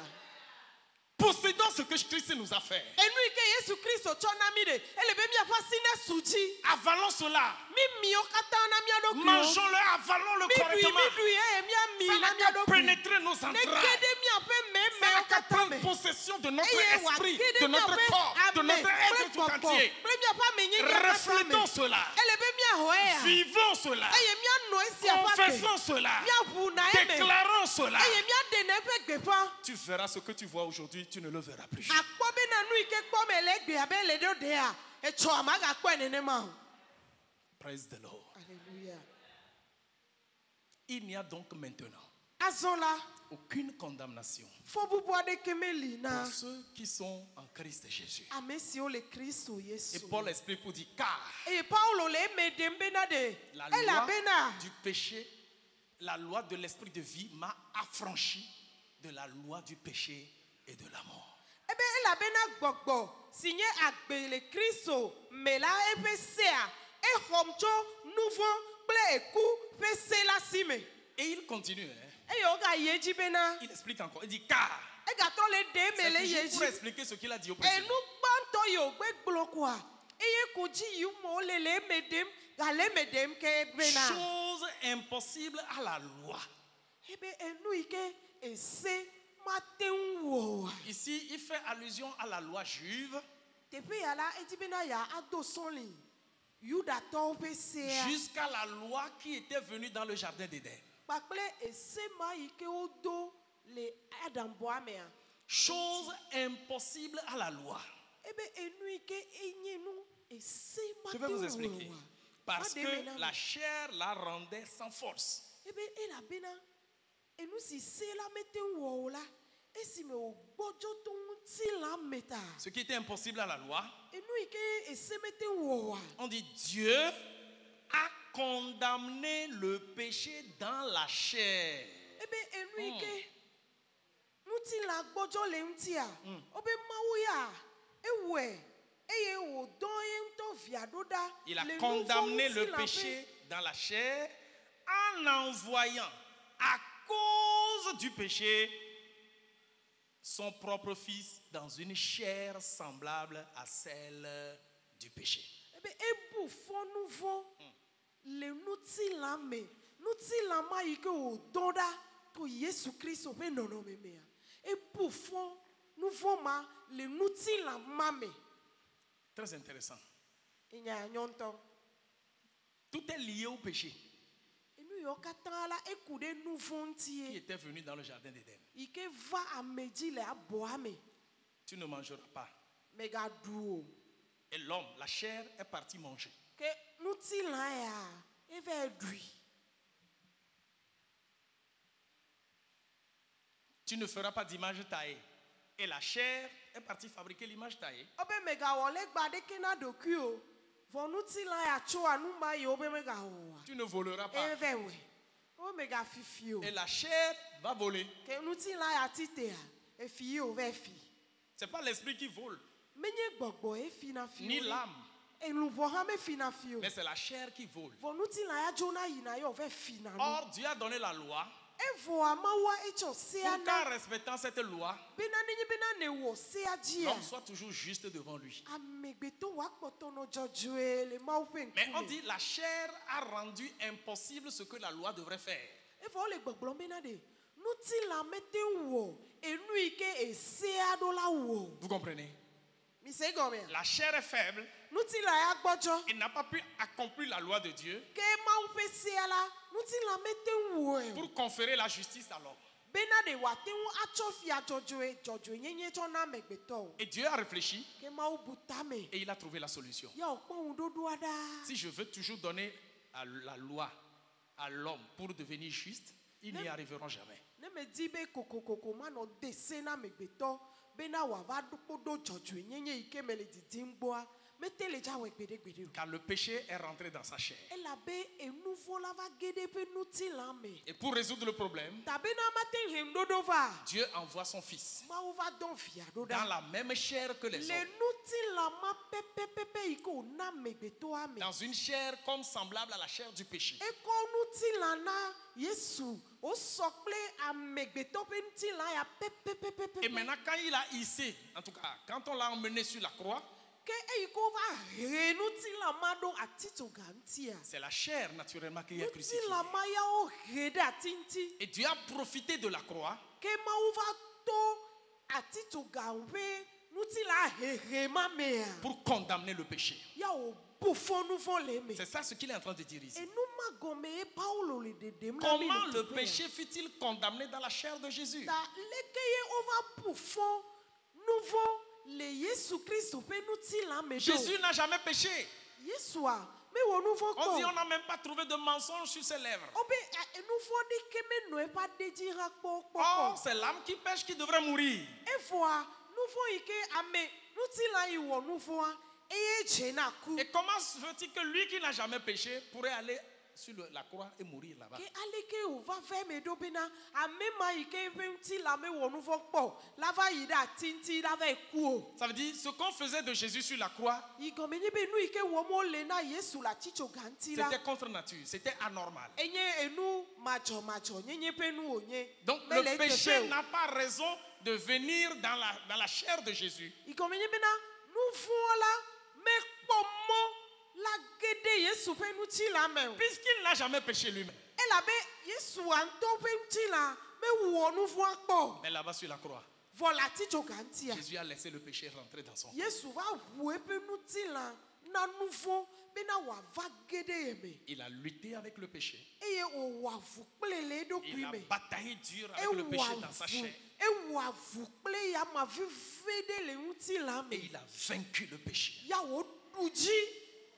Possédons ce que Christ nous a fait. Enu yi ke Yesu Kristo tsɔ na mi ɖe, ele be míaƒe asi ne su dzi. Avalons cela. Mi miwo katã na mía ɖokuiwo. Mangeons-le, avalons-le correctement. Mi ɖui eye mía Ça mi na n'a mía qu'à ɖokui. pénétrer nos Ne entrailles. ge ɖe míaƒe Ça memewo n'a qu'à katã prendre me. possession de notre Eye esprit, wòage de ɖe notre míaƒe corps, de ame notre être kple tout gbɔgbɔ entier. kple míaƒe amenyinyia katã me. Reflétons cela. Ele be míaxɔ eya. Vivons cela. Eye míanɔ esia ƒe agbe. Confessons cela. Míaʋu na eme. Déclarons cela. Eye míaɖe na eƒe gbeƒã. Tu verras ce que tu vois aujourd'hui, tu ne le verras plus. Akpɔ bena nu yi ke kpɔ me le egbea be le ɖo ɖea, etsɔa magakpɔe nenema o. Praise the Lord. Alléluia. Il n'y a donc maintenant Azɔ la, aucune condamnation fɔ bubu aɖeke meli na pour ceux qui sont en Christ Jésus. ame siwo le Kristo Et Yesu. Paul explique pour dire car Eye Paulo le eme ɖem bena ɖe, la loi elabena du péché, la loi de l'esprit de vie m'a affranchi de la loi du péché et de la mort. ebe elabena gbɔgbɔ si nye agbe le Kristo me la eƒe sea, exɔm tso nu vɔ̃ kple eku ƒe se la si me. Et il continue, hein. Eye wogayi edzi bena, Il explique encore, il dit car. egatrɔ le ɖe me C'est le toujours ye pour dzi. expliquer ce qu'il a dit au précédent. Enu gbãtɔ yi wògbe gblɔ koa, eye ko dzi yi mo le eme ɖem, gale eme ɖem ke bena. Chose impossible à la loi. Ebe enu yi ke ese mate ŋu wɔ oa. Ici, il fait allusion à la loi juive Teƒe ya la edi bena ya ado sɔli Yudatɔwo ƒe sea jusqu'à la loi qui était venue dans le jardin d'Éden. kpakple ese ma yi ke wodo le Adambɔa mea. Chose impossible à la loi. Ebe enu yi ke enye nu ese Je mate vais vous ŋu expliquer. wɔ oa. Parce Ade que mena la me. chair la rendait sans force. Ebe elabena enu si se la mete ŋu wɔ o la, esime wògbɔdzɔ to ŋuti la me ta. Ce qui était impossible à la loi, Enu yi ke ese mete ŋu wɔ oa. on dit Dieu a condamné le péché dans la chair. Ebe enu yi ke ŋuti la gbɔdzɔ le ŋutia, wobe Mawu ya ewɔe eye wòdɔ ye ŋutɔ via ɖo ɖa Il a le nu vɔ̃ condamné ŋuti le la péché dans la chair en envoyant à cause du péché son propre fils dans une chair semblable à celle du péché. Ebe ebu fɔ nu vɔ̃ le ŋuti la me, ŋuti la ma yi ke wòdɔ ɖa to Yesu Kristo ƒe nɔnɔme mea. Ebu fɔ nu vɔ̃ ma le ŋuti la ma me. Très intéressant. Enya nyɔ ŋutɔ. Tout est lié au péché enu yo katã la eku ɖe nu vɔ̃ ŋutie qui était venu dans le jardin d'Éden. yi ke va ame dzi le abɔa me Tu ne mangeras pas. megaɖu o Et l'homme, la chair, est parti manger. ke ŋutilã ya eva ɖui Tu ne feras pas d'image taillée. Et la chair est partie fabriquer l'image taillée. wobe megawɔ legba ɖeke na ɖokui o vɔ ŋutilã ya tso anu ma yi wobe megawɔ oa Tu ne voleras pas. eva wɔe wobe megafifi o Et la chair va voler. ke ŋutilã ya titea efi yi wòva fi Ce n'est pas l'esprit qui vole, menye gbɔgbɔ efi na fi ni o ɖe. l'âme. Eluʋɔ hã mefi na fi o Mais c'est la chair qui vole. vɔ ŋutilã ya dzona yina ye wòva fi na nu Or, Dieu a donné la loi evɔa mawoa etsɔ sea pour qu'en na respectant cette loi, bena nenye bena ne wɔ sea dzia l'homme soit toujours juste devant lui. amegbetɔ woakpɔtɔ nɔ dzɔdzɔe le mawu ƒe Mais on ŋkume dit la chair a rendu impossible ce que la loi devrait faire. evɔ wole gbɔgblɔm bena ɖe ŋutilã mete wɔ enu yi ke esea ɖo la wɔ Vous comprenez? mise gɔmea La chair est faible. ŋutilã ya gbɔdzɔ Il n'a pas pu accomplir la loi de Dieu ke mawu ƒe sea la ŋutilã mete wɔe o pour conférer la justice à l'homme. bena ɖe wòate ŋu atsɔ fia dzɔdzɔenyenye tsɔ na amegbetɔ o Et Dieu a réfléchi ke mawu bu tame et il a trouvé la solution. ya wòkpɔ ŋuɖoɖoa ɖaa Si je veux toujours donner la loi à l'homme pour devenir juste, ils n'y arriveront jamais. ne medi be kokokoko manɔ de se na amegbetɔ bena wòava kpɔɖo dzɔdzɔenyenye yi ke me le didim gbɔa mete le dza wɔ gbeɖegbeɖe o Car le péché est rentré dans sa chair. elabe enuvɔ la va ge ɖe eƒe ŋutilã me Et pour résoudre le problème, ta bena mate he ŋuɖoɖo va Dieu envoie son fils mawu va dɔn via ɖo dans ɖa la même chair que les le hommes. ŋutilã ma pɛpɛpɛpɛ yi ke wòna amegbetɔa me Dans une chair comme semblable à la chair du péché. ekɔ ŋutilã na yesu wosɔ kple amegbetɔ ƒe ŋutilã ya Et pɛpɛpɛpɛpɛ maintenant, quand il a hissé, en tout cas, quand on l'a emmené sur la croix, ke eyi ke wova he ŋutilã ma ɖo atitsoga ŋutia c'est la chair naturellement qui est crucifiée. ŋutilã ma ya wohe ɖe ati ŋuti Et Dieu a profité de la croix ke mawu va to atitsoga ƒe ŋutilã hehe ma mea pour condamner le péché. ya wòbu fɔ nu vɔ le eme C'est ça ce qu'il est en train de dire ici. enu ma gɔme ye paulo le ɖeɖem na mi Comment le teƒea. péché fut-il condamné dans la chair de Jésus? ta leke ye wova bu fɔ nu vɔ le yesu kristu ƒe ŋutilã me Jésus ɖo n'a jamais péché. yesua mewɔ nu vɔ On dit on kpɔ n'a même pas trouvé de mensonge sur ses lèvres. wobe enu vɔ ɖeke menɔ eƒe aɖedzi hã Or, kpɔkpɔkpɔ c'est l'âme qui pêche qui devrait mourir. evɔa nu vɔ yi ke ame ŋutilã yi wɔ nu vɔa eye dze na ku Et comment se fait-il que lui qui n'a jamais péché pourrait aller sur la croix et mourir là-bas? ke aleke wòva va me ɖo bena ame ma yi ke ƒe ŋutilã mewɔ nu vɔ kpɔ la va yi ɖe ati ŋuti la va yi ku o Ça veut dire ce qu'on faisait de Jésus sur la croix, yi gɔme nye be nu yi ke wɔm wole na yesu le atitsoga ŋuti la c'était contre nature, c'était anormal. enye enu madzɔmadzɔ nyenye ƒe nu wònye Donc mele le eteƒe péché o. n'a pas raison de venir dans la chair de Jésus. yi gɔme nye bena nu vɔ la mekpɔ mɔ la ge ɖe yesu ƒe ŋutilã me o Puisqu'il n'a jamais péché lui-même. elabe yesua ŋutɔ ƒe ŋutilã mewɔ nu vɔa kpɔ Mais là-bas sur la croix, vɔ le atitsoga ŋutia Jésus a laissé le péché rentrer dans son corps. yesu va ʋu eƒe ŋutilã na nu vɔ bena wòava ge ɖe ye me Il a lutté avec le péché. eye wòwɔ avu kple le Il eɖokui a me bataillé dur avec le péché dans sa chair. ewɔ avu kple yama vive ɖe le ŋutilã Et me il a vaincu le péché. ya wòɖu dzi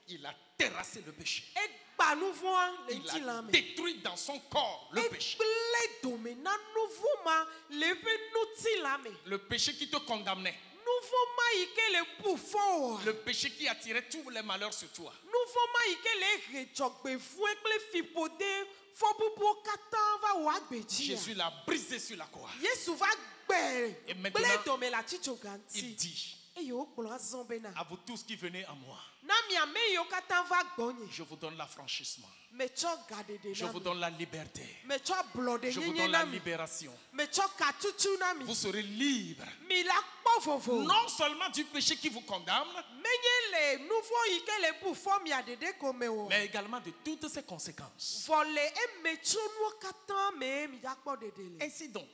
Il a terrassé le péché. egba nu vɔa le Il ŋutilã a me détruit dans son corps le péché. egblẽ dome na nu vɔ ma le eƒe ŋutilã me Le péché qui te condamnait. nu vɔ ma yi ke le bu fɔ oa Le péché qui attirait tous les malheurs sur toi. nu vɔ ma yi ke le he dzɔgbevue kple fiƒode fɔbubuwo katã va wò agbedzia Jésus l'a brisé sur la croix. yesu va gbɛ Et maintenant, gblẽ dome le atitsoga Il ŋuti dit eye wogblɔ azɔ bena à vous tous qui venez à moi, na miame yiwo katã va gbɔnye je vous donne l'affranchissement. metsɔ gaɖeɖe Je na vous mi donne la liberté. metsɔ Je vous ablɔɖenyenye donne la na mi libération. metsɔ katutu na mi Vous serez libre. mi la kpɔ vovo Non seulement du péché qui vous condamne, menye le nu vɔ yi ke le bu fɔ mia ɖeɖe ko me o mais également de toutes ses conséquences. vɔ le emetsonuwo katã me mi ya kpɔ ɖeɖe le Ainsi donc,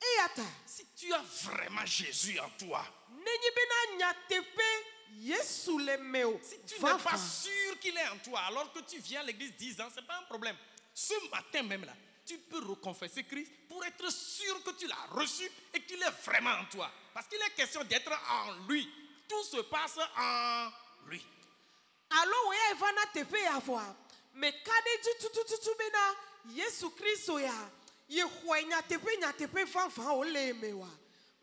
eya ta si tu as vraiment Jésus en toi, nenye bena nyateƒe Yesu le meo. Si tu Va, n'es pas va. sûr qu'il est en toi, alors que tu viens à l'église 10 ans, ce n'est pas un problème. Ce matin même là, tu peux reconfesser Christ pour être sûr que tu l'as reçu et qu'il est vraiment en toi. Parce qu'il est question d'être en lui. Tout se passe en lui. Alors oya evana tepe ya voa. Me kade tutututu bena Yesu Kristo ya. Ye hwe nya tepe van ole mewa.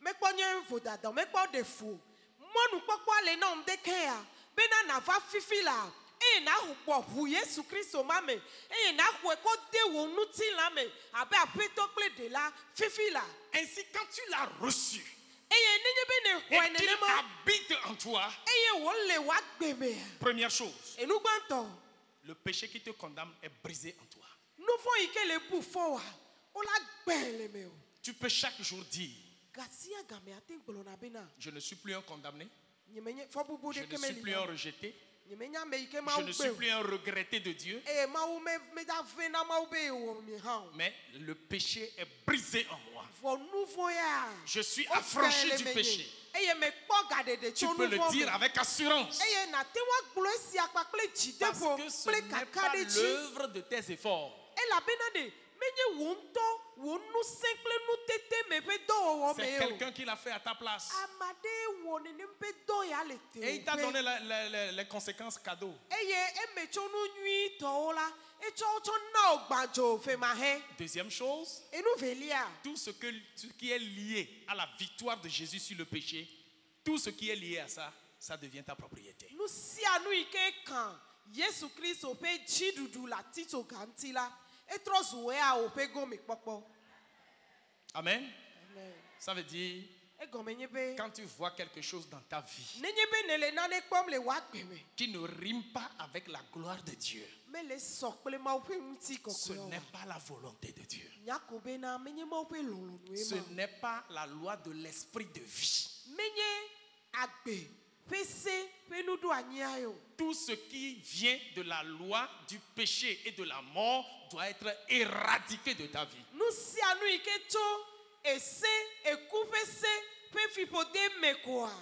Me kponye vodada, me kpo defo. Monu kpokpo ale na omdeke ya. Bena na va fifi la. E na hupo hu Yesu Kristo mame. E na hwe ko de wo nuti la me. Abe apeto kple de la fifi la. Ainsi, quand tu l'as reçu E ye nenye bene et hwe qu'il nenema. habite en toi, E ye wole wa gbeme. première chose, E nu gbanto. le péché qui te condamne est brisé en toi. Nu fo ike le bu fo wa. O la gbele me o. Tu peux chaque jour dire, Gasia game ate gbolo na bena. je ne suis plus un condamné, Nyemenye fo bubu je de ne suis plus un rejeté, Nyemenya me ike ma je ne suis ugbe. plus un regretté de Dieu, E ma u me da vena ma ube wo mi ha. mais le péché est brisé en moi. Fo nouveau ya. Je suis affranchi du péché. Eye me kpo gade de Tu cho peux le nouveau. dire avec assurance. Eye na te wa gbolo si akpakple jide Parce fo. que ce Ple n'est kaka pas de ji. l'œuvre de tes efforts. E la bena de menye wo nto wo nu simple nu tete me pe do wo C'est me o. quelqu'un qui l'a fait à ta place. Amade wo ne pe do ya le te. Et il t'a donné les conséquences cadeaux. Eye emecho nu nyi to la. Echo cho na ogbanjo fe ma he. Deuxième chose, Enu velia. tout ce qui est lié à la victoire de Jésus sur le péché, tout ce qui est lié à ça, ça devient ta propriété. Nu si anu ike kan. Yesu Kristo pe jidudu la tito ganti la. Etro zuwe a o pe go mi popo. Amen. Amen. Ça veut dire, E gome nye be. quand tu vois quelque chose dans ta vie Nenye be nele nane kpom le wa gbeme. qui ne rime pas avec la gloire de Dieu, Me le sok ple ma o pe nti ce kokoro. n'est pas la volonté de Dieu. Nyako be na menye ma o pe lolo nu Ce ema. n'est pas la loi de l'esprit de vie. Menye agbe. Pe se pe nudu anya yo. Tout ce qui vient de la loi du péché et de la mort doit être éradiqué de ta vie. Nu si anu ike cho ese ekupe se pe fipo de mekoa.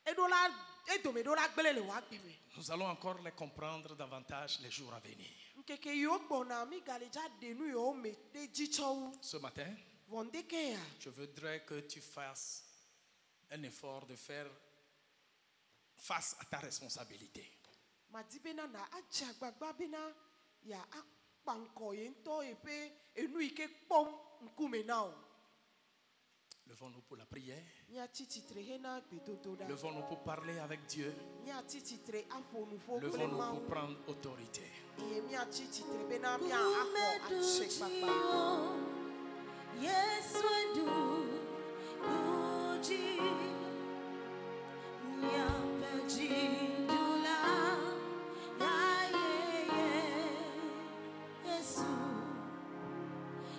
Edola edome dola gbele le wa gbeme. Nous allons encore les comprendre davantage les jours à venir. Nkeke yo gbona mi galeja denu yo me de jicho. Ce matin, Vondeke ya. je voudrais que tu fasses un effort de faire face à ta responsabilité. Madibena na aja gbagba bena ya akpanko yento epe enu ike kpom nkume na o. Levons-nous pour la prière. Nya tititre hena gbedodo da. Levons-nous pour parler avec Dieu. Nya tititre afonu fo kle Levons-nous ma. pour prendre autorité. Ye mia tititre bena mia ako ache gbagba. Yesu edu kuji nyapeji dula ya ye Yesu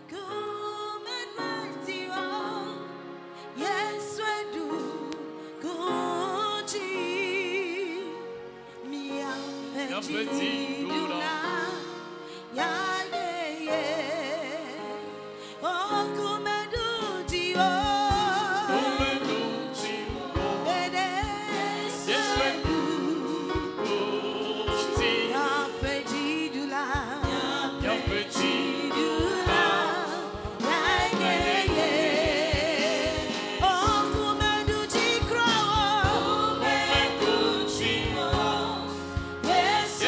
kumenati o Yesu edu kuji nyapeji dula ya ye Oh, kumedu di o. Yes,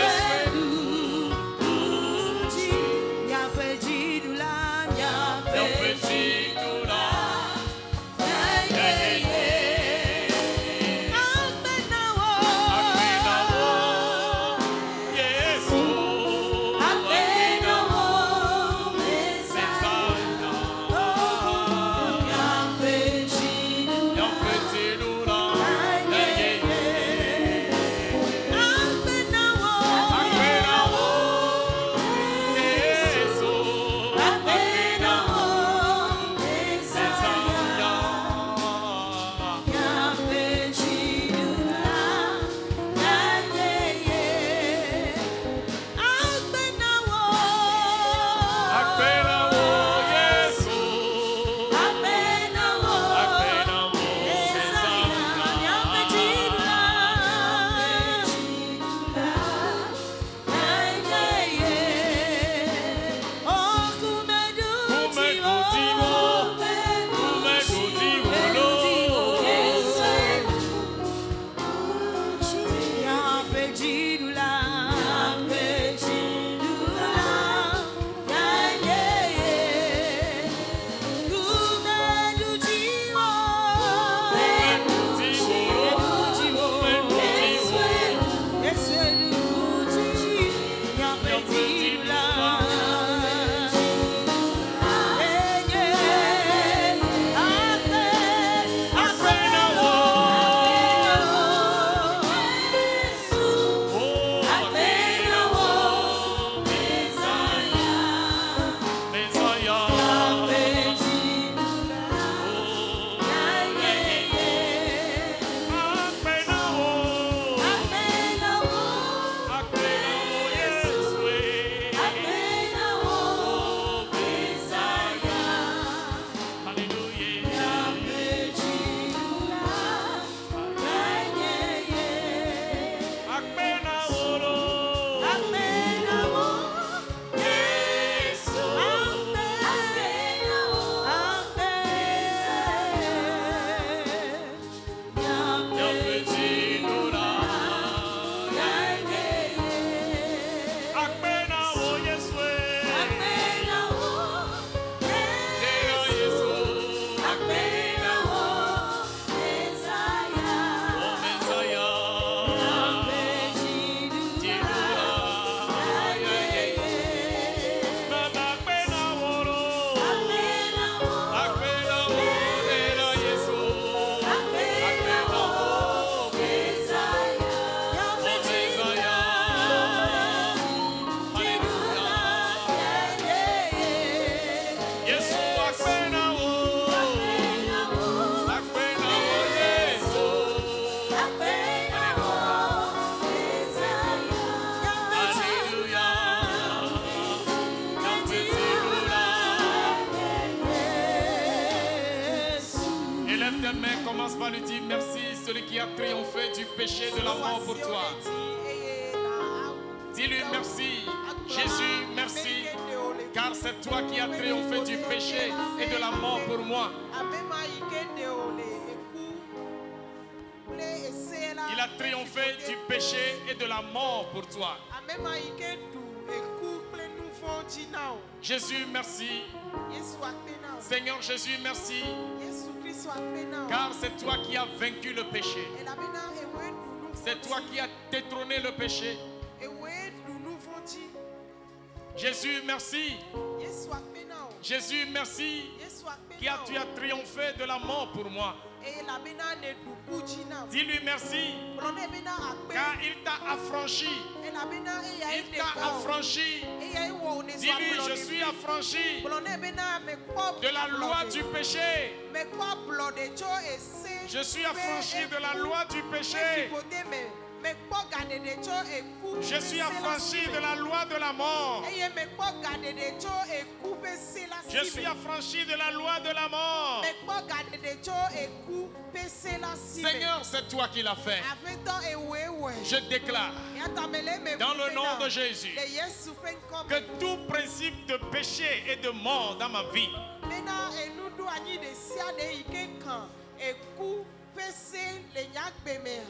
bien, commence par lui dire merci, celui qui a triomphé du péché et de la mort pour toi. Dis-lui merci, Jésus, merci, car c'est toi qui as triomphé du péché et de la mort pour moi. Il a triomphé du péché et de la mort pour toi. Jésus, merci. Seigneur Jésus, merci, car c'est toi qui as vaincu le péché. C'est toi qui as détrôné le péché. Jésus, merci. Jésus, merci, car tu as triomphé de la mort pour moi. Dis-lui merci, car il t'a affranchi. Il t'a affranchi. Dis-lui, je suis affranchi de la loi du péché. Je suis affranchi de la loi du péché. Je suis affranchi de la loi de la mort. Je suis affranchi de la loi de la mort. Seigneur, c'est toi qui l'as fait. Je déclare dans le nom de Jésus que tout principe de péché et de mort dans ma vie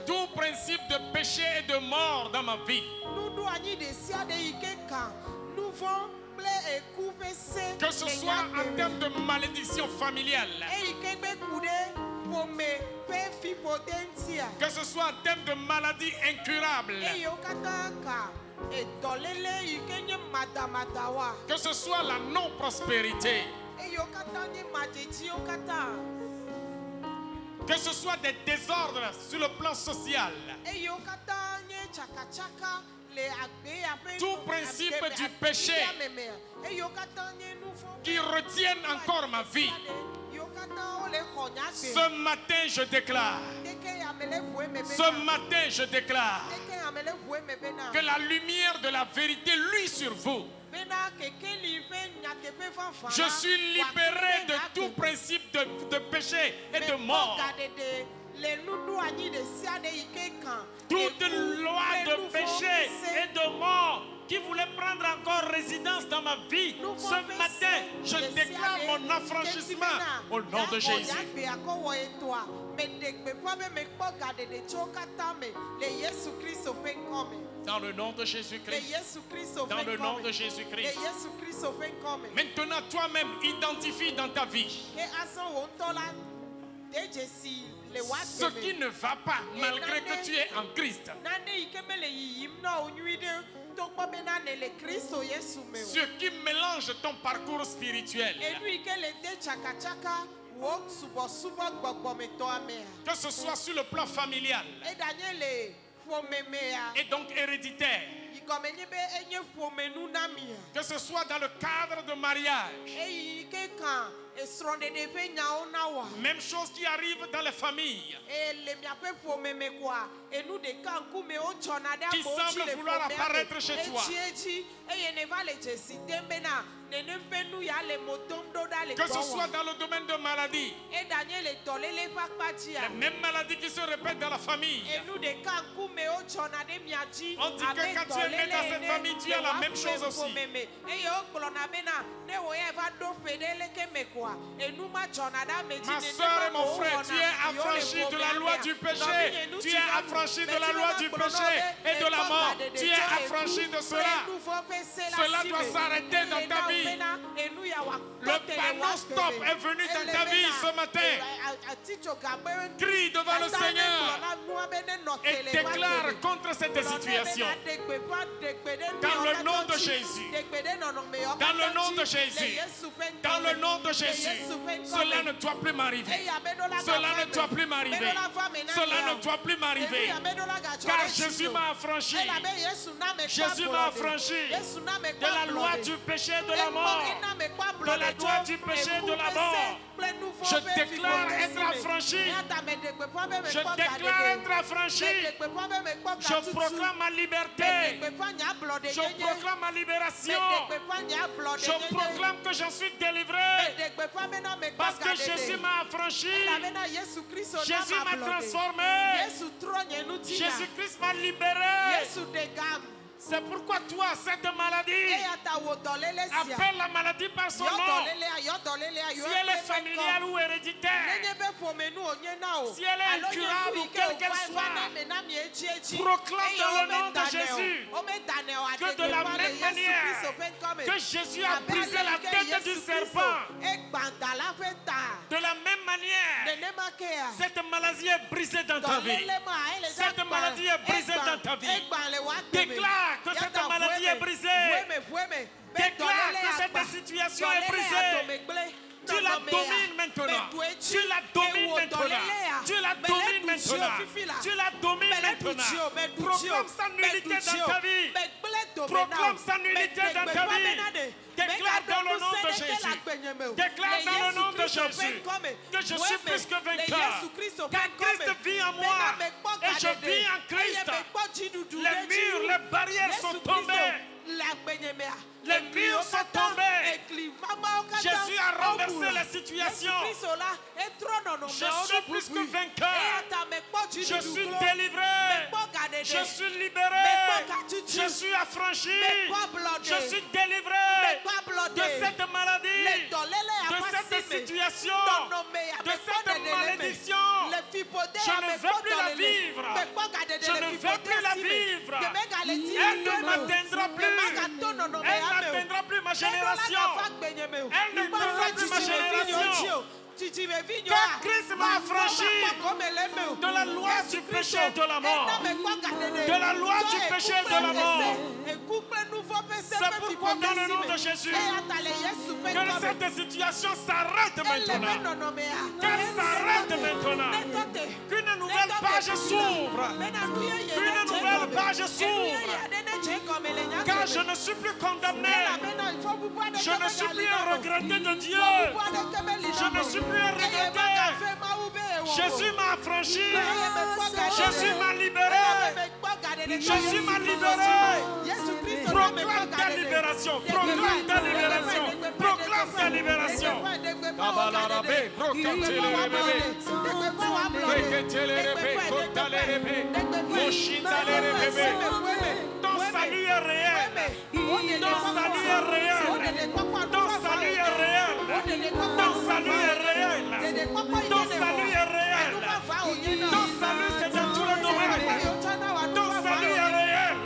tout principe de péché et de mort dans ma vie, que ce soit en termes de malédiction familiale, que ce soit en termes de maladie incurable, que ce soit la non-prospérité, que ce soit des désordres sur le plan social, tout principe du péché qui retiennent encore ma vie, ce matin je déclare, que la lumière de la vérité luit sur vous. Je suis libéré de tout principe de péché et de mort. Toute loi de péché et de mort qui voulait prendre encore résidence dans ma vie, ce matin, je déclare mon affranchissement au nom de Jésus. Dans le nom de Jésus-Christ. Dans le nom de Jésus-Christ. Maintenant, toi-même, identifie dans ta vie ce qui ne va pas malgré que tu es en Christ. Ce qui mélange ton parcours spirituel. Que ce soit sur le plan familial et donc héréditaire. Que ce soit dans le cadre de mariage. Même chose qui arrive dans les familles. Qui semble vouloir apparaître chez toi. Que ce soit dans le domaine de maladie. Les mêmes maladies qui se répètent dans la famille. On dit que quand tu es né dans cette famille, tu as la même chose aussi. Ma soeur et mon frère, tu es affranchi de la loi du péché. Tu es affranchi de la loi du péché et de la mort. Tu es affranchi de cela. Cela doit s'arrêter dans ta vie. Le panneau stop est venu dans ta vie ce matin. Crie devant le Seigneur et déclare contre cette situation. Dans le nom de Jésus. Dans le nom de Jésus. Dans le nom de Jésus. Cela ne doit plus m'arriver. Cela ne doit plus m'arriver. Cela ne doit plus m'arriver. Car Jésus m'a affranchi. Jésus m'a affranchi de la loi du péché et de la mort. De la loi du péché et de la mort. Je déclare être affranchi. Je déclare être affranchi. Je proclame ma liberté. Je proclame ma libération. Je proclame que j'en suis délivré. délivré. Parce que Jésus m'a affranchi. Jésus m'a transformé. Jésus-Christ m'a libéré. C'est pourquoi toi, cette maladie, appelle la maladie par son nom. Si elle est familiale ou héréditaire, si elle est incurable ou quelle qu'elle soit, proclame dans le nom de Jésus que de la même manière que Jésus a brisé la tête du serpent, de la même manière, cette maladie est brisée dans ta vie. Cette maladie est brisée dans ta vie. Déclare que cette maladie est brisée. Déclare que cette situation est brisée. Tu la domines maintenant. Tu la domines maintenant. Tu la domines maintenant. Tu la domines maintenant. Proclame sa nullité dans ta vie. Proclame sa nullité dans ta vie. Déclare dans le nom de Jésus. Déclare dans le nom de Jésus que je suis plus que vainqueur. Car Christ vit en moi et je vis en Christ. Les murs, les barrières sont tombées. Les murs sont tombés. Jésus a renversé la situation. Je suis plus que vainqueur. Je suis délivré. Je suis libéré. Je suis affranchi. Je suis délivré de cette maladie, de cette situation, de cette malédiction. Je ne veux plus la vivre. Je ne veux plus la vivre. Elle ne m'atteindra plus. Elle n'atteindra plus ma génération. Elle n'atteindra plus ma génération. Car Christ m'a affranchi de la loi du péché et de la mort. De la loi du péché et de la mort. C'est pourquoi dans le nom de Jésus, que cette situation s'arrête maintenant. Qu'elle s'arrête maintenant. Qu'une nouvelle page s'ouvre. Qu'une nouvelle page s'ouvre. Car je ne suis plus condamné. Je ne suis plus un regretté de Dieu. Je ne suis plus un regretté. Jésus m'a affranchi. Jésus m'a libéré. Jésus m'a libéré. Proclame ta libération. Proclame ta libération. Proclame ta libération. Ton salut est réel. Ton salut est réel. Ton salut est réel. Ton salut est réel. Ton salut est réel. Ton salut c'est dans tout le domaine. Ton salut est réel.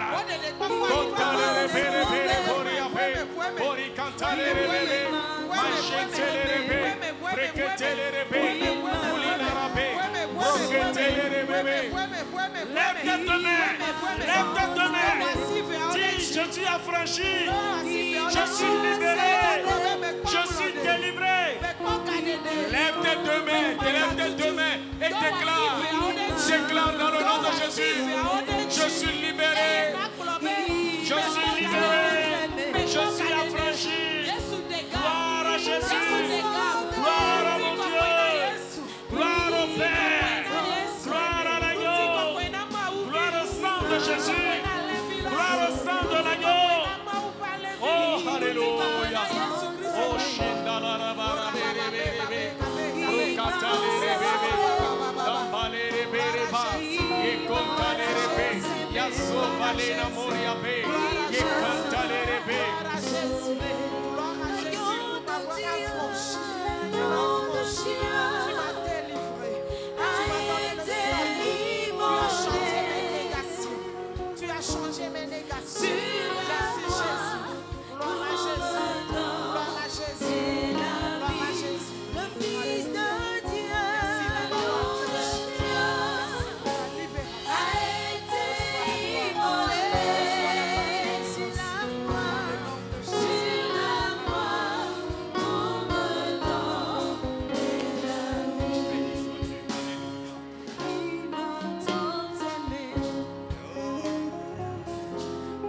Lève ta main. Lève ta main. Dis, je suis affranchi. Je suis libéré. Je suis délivré. Lève tes deux mains et déclare. Déclare dans le nom de Jésus. Je suis libéré. Je suis libéré. Je suis affranchi. Gloire à Jésus. Gloire à mon Dieu. Gloire au Père. Gloire à l'agneau. Gloire au sang de Jésus. Gloire au sang de l'agneau. Oh, alléluia. Oh, Shindalarabara. Tu as changé mes négations. Merci Jésus. Gloire à Jésus. Gloire à Jésus. Gloire à Jésus. Le Fils de Dieu a été immolé sur la croix pour me donner la vie. Il m'a tant aimé,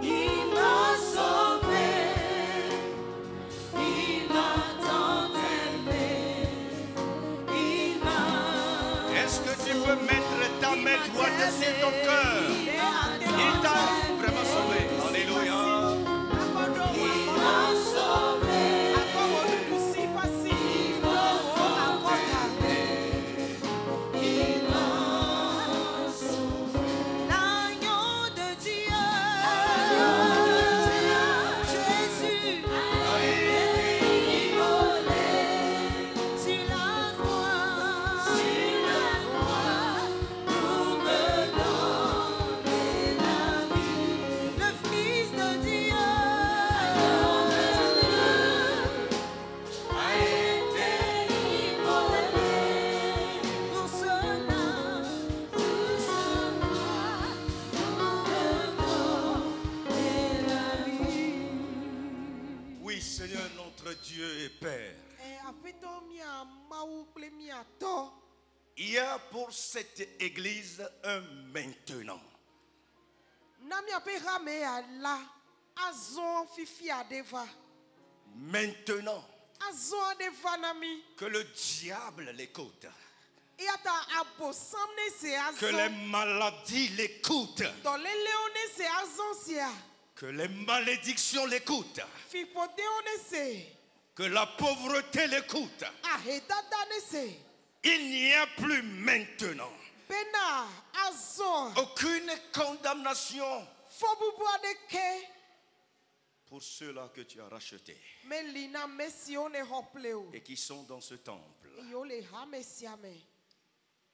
il m'a sauvé, il m'a tant aimé, il m'a. Est-ce que tu peux mettre ta main droite sur ton cœur? Il t'a vraiment sauvé. Alléluia. Il m'a sauvé. Oui, Seigneur, notre Dieu et Père. Aƒetɔ mia Mawu kple mia tɔ. Il y a pour cette église un maintenant. Na miaƒe hame ya la azɔ fifi aɖe va. Maintenant Azɔ aɖe va na mi. que le diable l'écoute. Eya ta abosam ne se Que les azɔ. maladies l'écoutent. Dɔlélewo ne se azɔ sia. Que les malédictions l'écoutent. Fiƒodewo ne se. Que la pauvreté l'écoute. Ahedada ne se. Il n'y a plus maintenant Bena azɔ. aucune condamnation Fɔbubu aɖeke. pour ceux-là que tu as rachetés Meli na me siwo ne xɔ ple o. et qui sont dans ce temple. Eye wole hame sia me.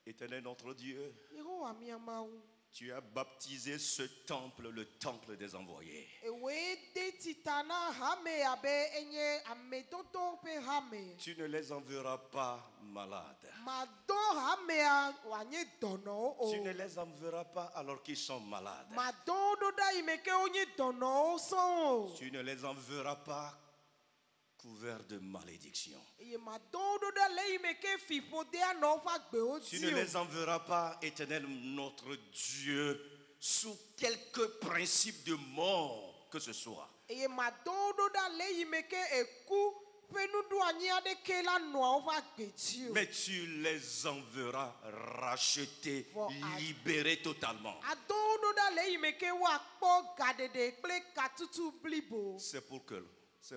Éternel notre Dieu, Yehowa mia Mawu. tu as baptisé ce temple, le temple des envoyés. Ewoe de tita na hame abe enye amedodo ƒe hame. Tu ne les enverras pas malades. Madɔ hamea wòanye dɔnɔwo o. Tu ne les enverras pas alors qu'ils sont malades. Madɔ wo ɖo ɖa yi me ke wonye dɔnɔwo sɔŋ o. Tu ne les enverras pas couverts de malédiction. Eye madɔ wo ɖo ɖa le yi me ke fiƒodea nɔ woƒe agbewo Tu dzi ne o. les enverras pas, Éternel notre Dieu, sous quelque principe de mort que ce soit. Eye madɔ wo ɖo ɖa le yi me ke eku ƒe nuɖoanyi aɖeke la nɔa woƒe agbe dzi o. Mais tu les enverras rachetés, libérés totalement. Adɔ wo ɖo ɖa le yi me ke woakpɔ gaɖeɖe kple katutu blibo. C'est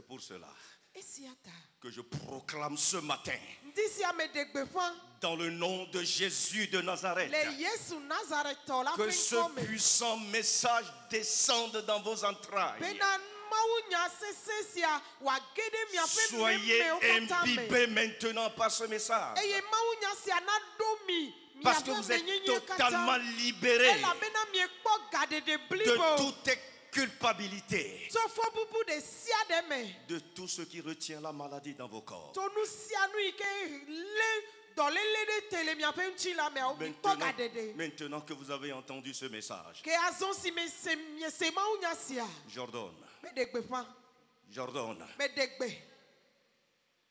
pour cela Esia ta. que je proclame ce matin, Ŋdi sia me ɖe gbeƒã dans le nom de Jésus de Nazareth, le Yesu Nazaretɔ la que ƒe ce ŋkɔ me. puissant message descende dans vos entrailles. Bena mawunya sese sia wòage ɖe miaƒe Soyez memewo katã me. imbibés maintenant par ce message. Eye mawunya sia naɖo mi Parce que miaƒe vous êtes menyenye totalement katã. libérés Elabena miekpɔ gaɖeɖe de blibo toute culpabilité, tso fɔbubu ɖe sia ɖe me. de tout ce qui retient la maladie dans vos corps. Tso nu sia nu yi ke lé dɔléle ɖe te le miaƒe ŋuti la mea mikpɔ gaɖeɖe. Maintenant que vous avez entendu ce message, Ke azɔ si miese mawunya sia j'ordonne, meɖe gbeƒã j'ordonne, meɖe gbe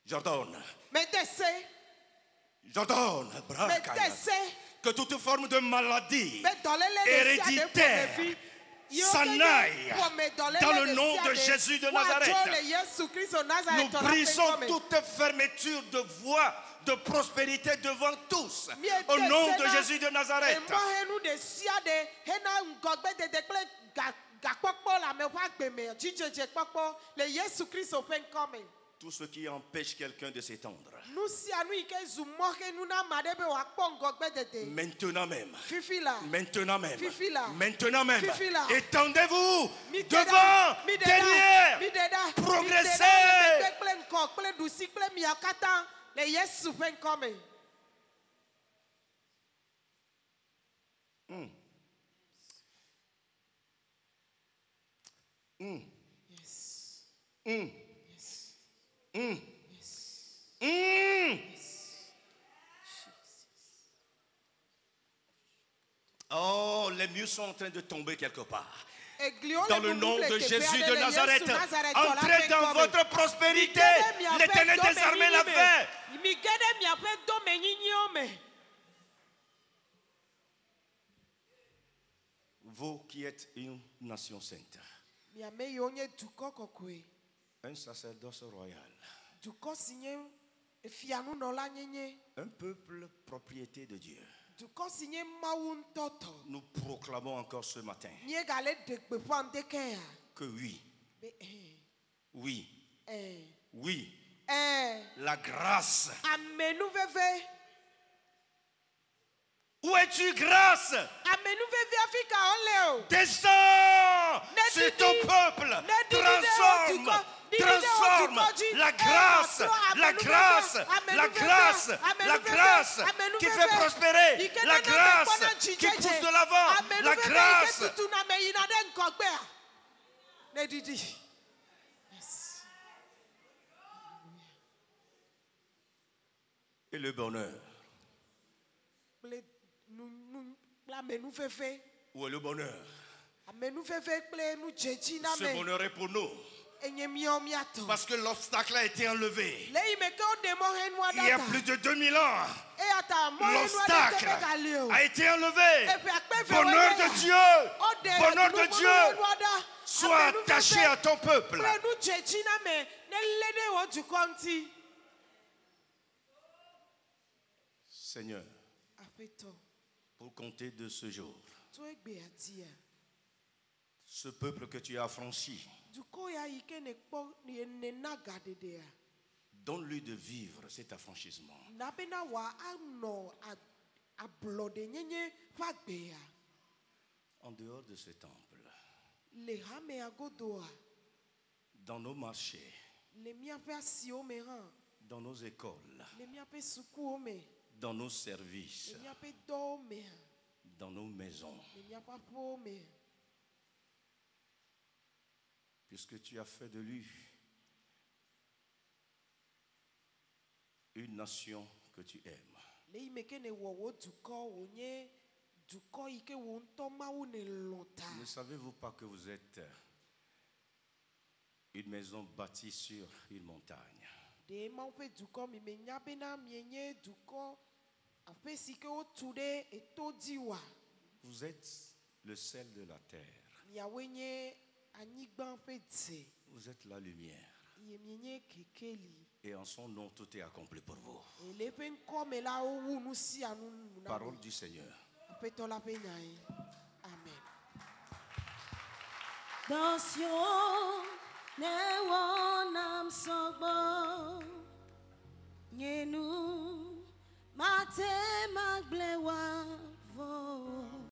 j'ordonne, mede se j'ordonne, mede Brakaya, se que toute forme de maladie be dɔléle ɖe sia ɖe héréditaire ƒomevi s'en aille dans le nom de Jésus de Nazareth. Nous brisons toute fermeture de voie de prospérité devant tous. Au nom de Jésus de Nazareth. emɔhenu ɖe sia ɖe hena ŋgɔgbedede kple gakpɔkpɔ le amewo ƒe agbe me dzidzedzekpɔkpɔ le Yesu Kristo ƒe ŋkɔ me. Tout ce qui empêche quelqu'un de s'étendre. Nu sia nu yi ke zu mɔhenu na ame aɖe be wòakpɔ ŋgɔgbedede. Maintenant même. Fifi la. Maintenant même. Fifi la. Maintenant même. Fifi la. Étendez-vous Mi ɖe devant, ɖa, mi ɖe ɖa, derrière. mi ɖe ɖa, Progressez. mi ɖe ɖa le megbe kple ŋgɔ kple ɖusi kple miawo katã le Yesu ƒe ŋkɔ me. Oh, les murs sont en train de tomber quelque part. Egliwo Dans le le nom bubu de le teƒe Jésus aɖe de le Nazareth, Yesu Nazaretɔ la entrez ƒe dans ŋkɔ me. votre prospérité. L'Éternel des armées l'a fait. Mi ge ɖe miaƒe dɔmenyinyiwo me. Vous qui êtes une nation sainte, Miame yiwo nye dukɔ kɔkɔe, un sacerdoce royal, dukɔ si nye fianunɔla nyenye, un peuple propriété de Dieu. dukɔ si nye Mawu ŋutɔ tɔ. Nous proclamons encore ce matin Míegale ɖe gbeƒã ŋdeke ya. que oui, Be oui, eh, oui, eh, la grâce. amenuveve. Où es-tu, grâce? Amenuveve afi ka wole o. Descends Ne sur didi- ton peuple. ne didi Transforme, de haut du transforme corps dit, la eh, grâce, toi, la amenuveve, grâce, la amenuveve, grâce, la amenuveve, grâce qui amenuveve. fait prospérer, Ike la nana grâce mekpɔna qui dzidzedze. pousse de l'avant, la Amenuveve grâce. ike tutu na me yina ɖe ŋgɔgbea. Ne didi. Et le bonheur. Kple kple amenuveve. Où est le bonheur? Amenuveve kple nu dzedzi na Ce me. bonheur est pour nous. Parce que l'obstacle a été enlevé. Le ime ke o demo hen wa Il y a data. plus de 2000 ans, E ata mo hen wa l'obstacle data ga le o. a été enlevé. Et puis après, Bonheur de Dieu, bonheur de Dieu, Dieu sois attaché à ton peuple. Seigneur, pour compter de ce jour, ce peuple que tu as affranchi, donne-lui de vivre cet affranchissement. En dehors de ce temple, dans nos marchés, dans nos écoles, dans nos services, dans nos maisons, puisque tu as fait de lui une nation que tu aimes. Ne savez-vous pas que vous êtes une maison bâtie sur une montagne? Vous êtes le sel de la terre. Vous êtes la lumière. Et en son nom, tout est accompli pour vous. Parole du Seigneur. Amen. Dansion ne wonam sogbo Nyenu mate magblewa